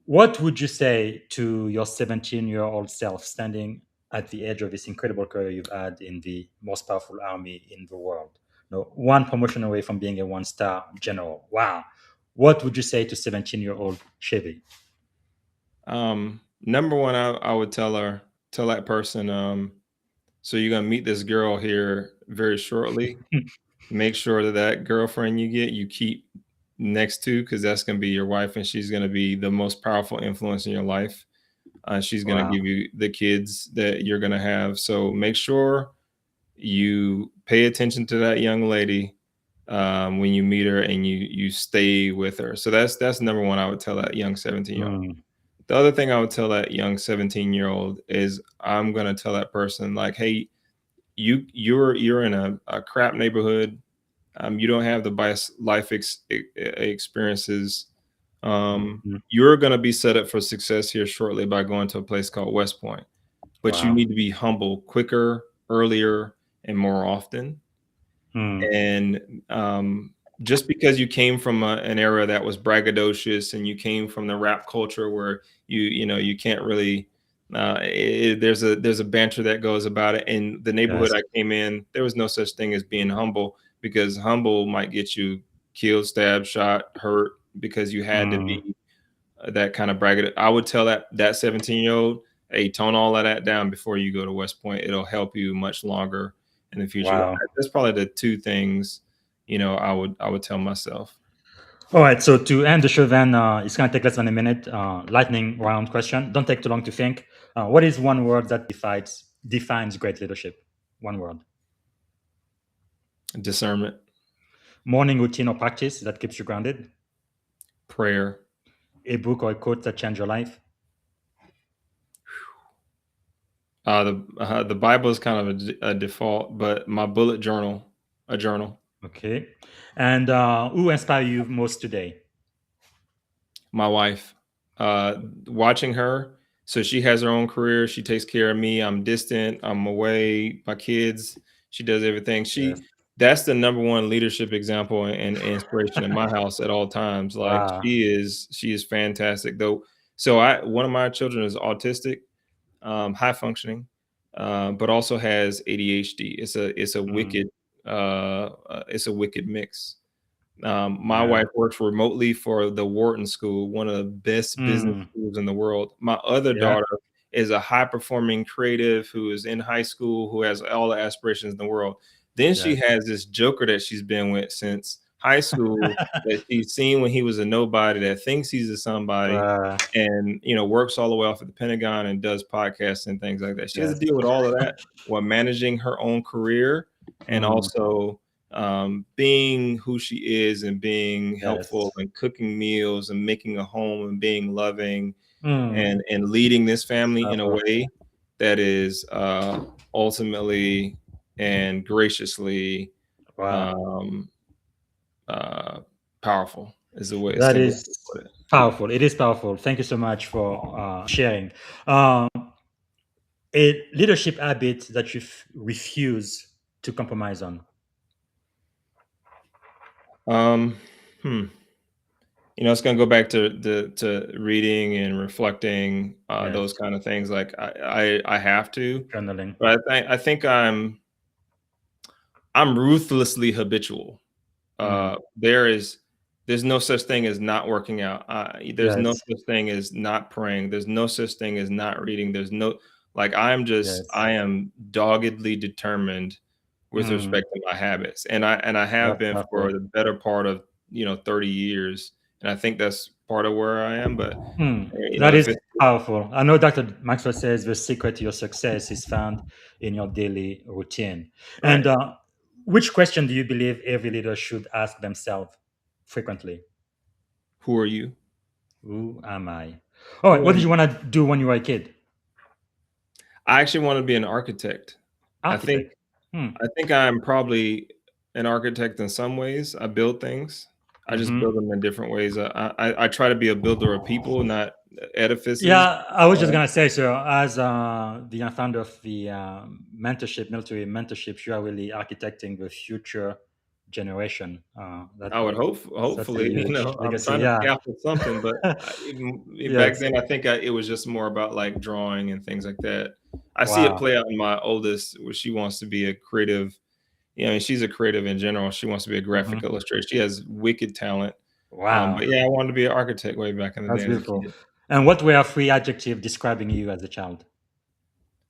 What would you say to your 17-year-old self standing at the edge of this incredible career you've had in the most powerful army in the world? No, one promotion away from being a one-star general. Wow. What would you say to 17-year-old Chevy? Number one, I would tell that person, so you're gonna meet this girl here very shortly. Make sure that that girlfriend you keep next to, because that's gonna be your wife, and she's gonna be the most powerful influence in your life. She's gonna Wow. give you the kids that you're gonna have. So make sure you pay attention to that young lady when you meet her, and you stay with her. So that's number one. I would tell that young 17-year-old. Mm, The other thing I would tell that young 17-year-old is I'm gonna tell that person like, hey, you're in a crap neighborhood. You don't have the best experiences. mhm. You're gonna be set up for success here shortly by going to a place called West Point. But you Wow. need to be humble quicker, earlier, and more often. Mm, And just because you came from an era that was braggadocious, and you came from the rap culture where you can't really there's a banter that goes about it. In the neighborhood yes. I came in, there was no such thing as being humble, because humble might get you killed, stabbed, shot, hurt, because you had to Mm, be that kind of braggart. I would tell that 17-year-old, hey, tone all of that down before you go to West Point. It'll help you much longer in the future. wow. That's probably the two things, I would tell myself. All right. So to end the show, then it's going to take less than a minute. Lightning round question. Don't take too long to think. What is one word that defines great leadership? One word. Discernment, Morning routine or practice that keeps you grounded. prayer, A book or a quote that changed your life. the Bible is kind of a default, but my bullet journal, a journal. Okay. And who inspired you most today? My wife, watching her So she has her own career. She takes care of me. I'm distant. I'm away. My kids. She does everything. Yes. That's the number one leadership example and inspiration in my house at all times. Like Wow. she is fantastic though. So one of my children is autistic, high functioning, but also has ADHD. Mm, It's a wicked mix. My yeah. wife works remotely for the Wharton School, one of the best business Mm, schools in the world. My other yeah. daughter is a high performing creative who is in high school, who has all the aspirations in the world. Then she Yes. has this joker that she's been with since high school that she's seen when he was a nobody, that thinks he's a somebody, Uh, and works all the way off at the Pentagon and does podcasts and things like that. She has to yes. deal with all of that while managing her own career and Mm, also being who she is and being helpful yes. and cooking meals and making a home and being loving Mm, and leading this family in a powerful. way that is ultimately and graciously Wow. um, uh, powerful is the way, it's That the best is way to put it. powerful. It is powerful. Thank you so much for sharing. Um, a leadership habit that you refuse to compromise on. Um, hmm. It's going to go back to reading and reflecting, those Yes. kind of things. Like I have to, Journaling. but I think I'm ruthlessly habitual. Mm, There's no such thing as not working out. There's no yes. such thing as not praying. There's no such thing as not reading. There's no like Yes. I am doggedly determined with Mm, respect to my habits, and I have that's been for powerful. the better part of 30 years, and I think that's part of where I am. But Hmm. That if is it's powerful. I know Dr. Maxwell says the secret to your success is found in your daily routine. And right, which question do you believe every leader should ask themselves frequently? who are you? Who am I? All right. Who What am did you want to do when you were a kid? I actually want to be an architect. I think Architect. Hmm. I think I'm probably an architect in some ways. I build things. I just Hmm. build them in different ways. I try to be a builder of people, not edifices. Yeah, I was just gonna say, so as the founder of the mentorship, military mentorships, you are really architecting the future generation. I would That's a hopefully, huge I'm legacy. trying to Yeah. scaffold something, but back Yes. then, I think it was just more about like drawing and things like that. I see it Wow. play out in my oldest, where she wants to be a creative. She's a creative in general. She wants to be a graphic Mhm. illustrator. She has wicked talent. Wow. But yeah, I wanted to be an architect way back in the That's day as a beautiful. kid. And what were three adjectives describing you as a child?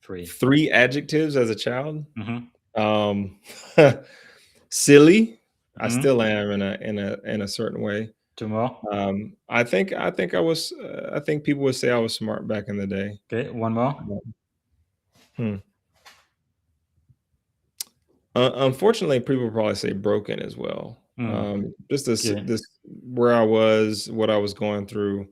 Three. 3 adjectives as a child? Mm-hmm. Um, silly. I Mm-hmm. still am in a certain way. Two more. I think people would say I was smart back in the day. Okay. One more. Hmm. Unfortunately, people probably say broken as well. Mm. Just Okay. this where I was, what I was going through,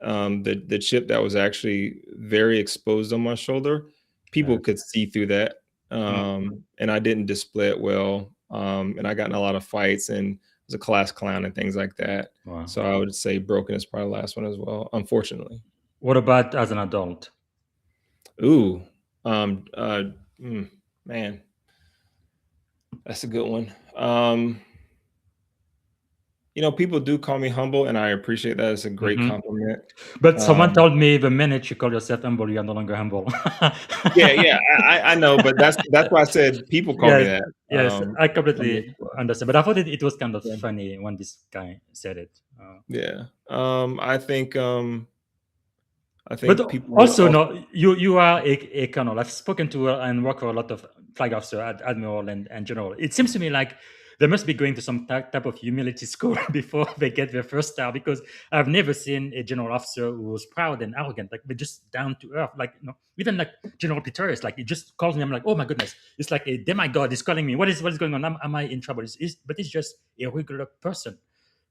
the chip that was actually very exposed on my shoulder. People Yes. could see through that, Mm. and I didn't display it well. And I got in a lot of fights and was a class clown and things like that. Wow. So I would say broken is probably the last one as well. Unfortunately. What about as an adult? Ooh, um, uh, mm, man, that's a good one. People do call me humble, and I appreciate that. It's a great Mm-hmm. compliment. But someone Um, told me the minute you call yourself humble, you are no longer humble. yeah, yeah, I know, but that's why I said people call me Yes, that. yes, I For the most completely part. understand. But I thought it was kind of Yeah. funny when this guy said it. Yeah. I But think people would also, also. no, you are a colonel. I've spoken to and worked with a lot of flag officer, admiral, and general. It seems to me like they must be going to some type of humility school before they get their first star. Because I've never seen a general officer who was proud and arrogant. Like they're just down to earth. Like even like General Petraeus, like he just calls me. I'm like, oh my goodness, it's like a demigod is calling me. What is going on? Am I in trouble? But it's just a regular person.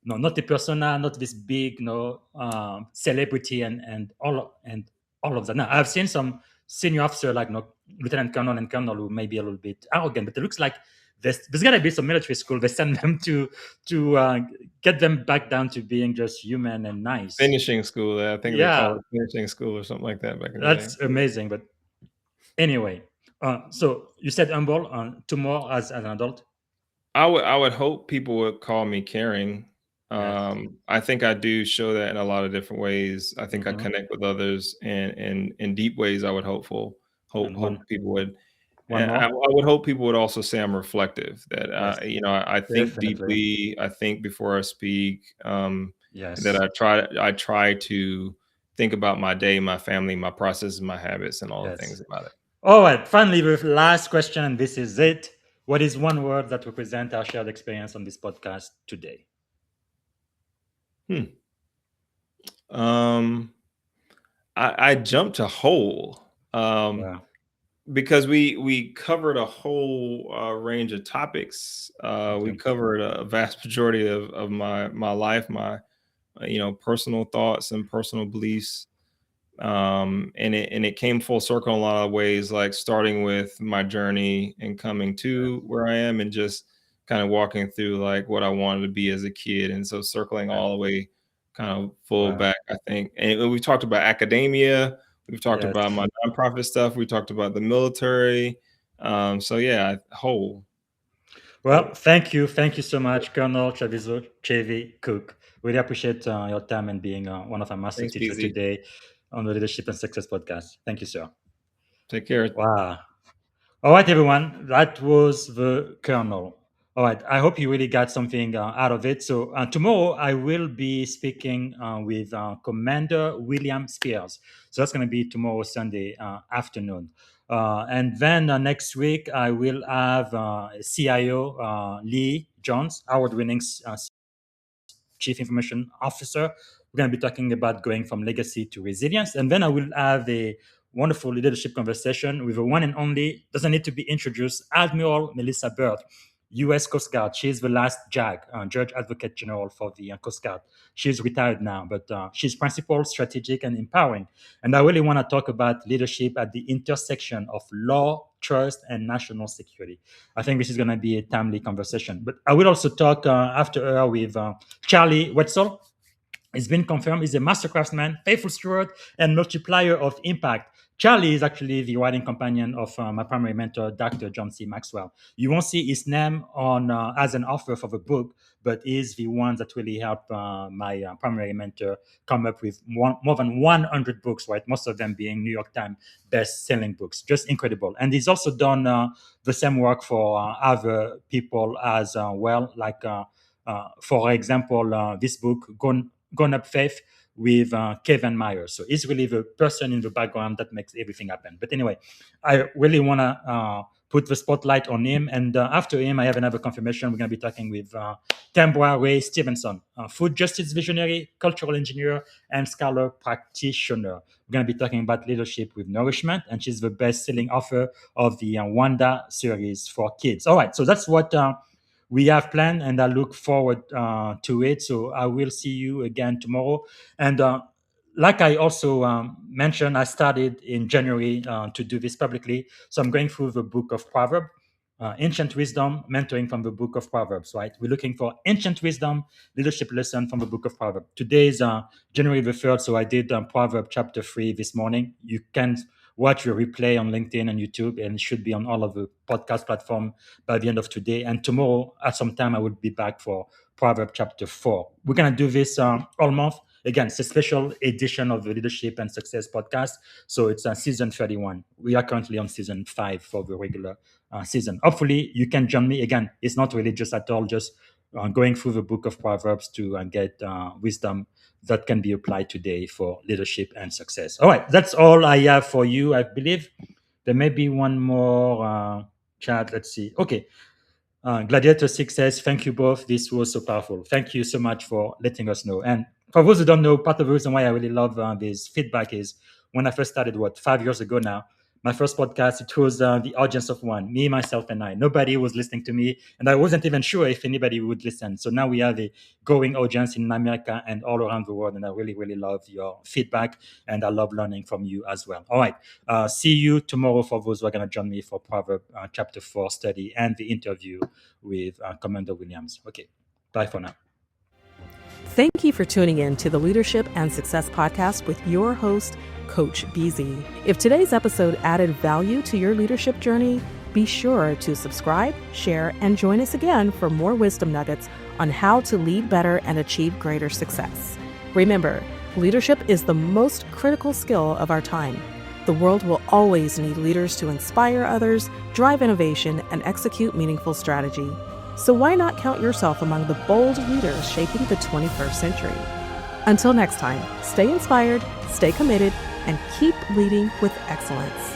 No, not a persona, not this big, celebrity and all of that. Now, I've seen some senior officer like lieutenant colonel and colonel who may be a little bit arrogant, but it looks like there's got to be some military school. They send them to get them back down to being just human and nice. Finishing school. I think they Yeah, call it finishing school or something like that back in the day. that's amazing. But anyway, so you said humble. Two more as an adult. I would hope people would call me caring. Yes. I think I do show that in a lot of different ways. I think I Mhm. connect with others in deep ways. I would And hope people would. one And I more. would hope people would also say I'm reflective, that, Yes, I think definitely. deeply, I think before I speak, that Yes, I try to think about my day, my family, my processes, my habits, and all the yes. things about it. All right. Finally, the last question, and this is it. What is one word that represents our shared experience on this podcast today? Hmm. Um, I jumped to whole, Wow. because we covered a whole, range of topics. We Okay. covered a vast majority of my life, my, personal thoughts and personal beliefs. And it came full circle in a lot of ways, like starting with my journey and coming to where I am, and just kind of walking through like what I wanted to be as a kid. And so circling Yeah. all the way kind of full Wow. back, I think. And we talked about academia, we've talked Yes. about my nonprofit stuff, we talked about the military. So yeah, whole. Well, thank you. Thank you so much, Colonel Chaveso, Chevy Cook. Really appreciate your time and being one of our master Thanks, teachers BZ. today on the Leadership and Success podcast. Thank you, sir. Take care. Wow. All right, everyone. That was the Colonel. All right. I hope you really got something out of it. So tomorrow I will be speaking with Commander William Spears. So that's going to be tomorrow, Sunday afternoon. And then next week I will have CIO Lee Jones, award-winning Chief Information Officer. We're going to be talking about going from legacy to resilience. And then I will have a wonderful leadership conversation with the one and only, doesn't need to be introduced, Admiral Melissa Bird, U.S. Coast Guard. She's the last JAG, Judge Advocate General for the Coast Guard. She's retired now, but she's principled, strategic, and empowering. And I really want to talk about leadership at the intersection of law, trust, and national security. I think this is going to be a timely conversation. But I will also talk after her with Charlie Wetzel. It's been confirmed he's a master craftsman, faithful steward, and multiplier of impact. Charlie is actually the writing companion of my primary mentor, Dr. John C. Maxwell. You won't see his name on as an author for the book, but he's the one that really helped my primary mentor come up with more than 100 books, right? Most of them being New York Times best-selling books. Just incredible. And he's also done the same work for other people as well, like for example, this book, Gone Up Faith, with Kevin Myers. So he's really the person in the background that makes everything happen. But anyway, I really want to put the spotlight on him. And after him, I have another confirmation. We're going to be talking with Tambra Ray Stevenson, food justice visionary, cultural engineer, and scholar practitioner. We're going to be talking about leadership with nourishment, and she's the best-selling author of the Wanda series for kids. All right, so that's what we have planned, and I look forward to it. So I will see you again tomorrow. And like I also mentioned, I started in January to do this publicly. So I'm going through the book of Proverbs, ancient wisdom, mentoring from the book of Proverbs, right? We're looking for ancient wisdom, leadership lesson from the book of Proverbs. Today is January the 3rd, so I did Proverbs chapter 3 this morning. You can watch your replay on LinkedIn and YouTube, and it should be on all of the podcast platform by the end of today. And tomorrow, at some time, I will be back for Proverbs chapter 4. We're going to do this all month. Again, it's a special edition of the Leadership and Success podcast. So it's season 31. We are currently on season 5 for the regular season. Hopefully, you can join me. Again, it's not religious at all, just going through the book of Proverbs to get wisdom that can be applied today for leadership and success. All right, that's all I have for you. I believe there may be one more chat. Let's see. Okay. Gladiator Success, thank you both. This was so powerful. Thank you so much for letting us know. And for those who don't know, part of the reason why I really love this feedback is when I first started, 5 years ago now, My first podcast, it was the audience of one, me, myself, and I. Nobody was listening to me, and I wasn't even sure if anybody would listen. So now we have a growing audience in America and all around the world, and I really, really love your feedback, and I love learning from you as well. All right, see you tomorrow for those who are going to join me for Proverbs chapter 4 study and the interview with Commander Williams. Okay, bye for now. Thank you for tuning in to the Leadership and Success Podcast with your host, Coach BZ. If today's episode added value to your leadership journey, be sure to subscribe, share, and join us again for more wisdom nuggets on how to lead better and achieve greater success. Remember, leadership is the most critical skill of our time. The world will always need leaders to inspire others, drive innovation, and execute meaningful strategy. So why not count yourself among the bold leaders shaping the 21st century? Until next time, stay inspired, stay committed, and keep leading with excellence.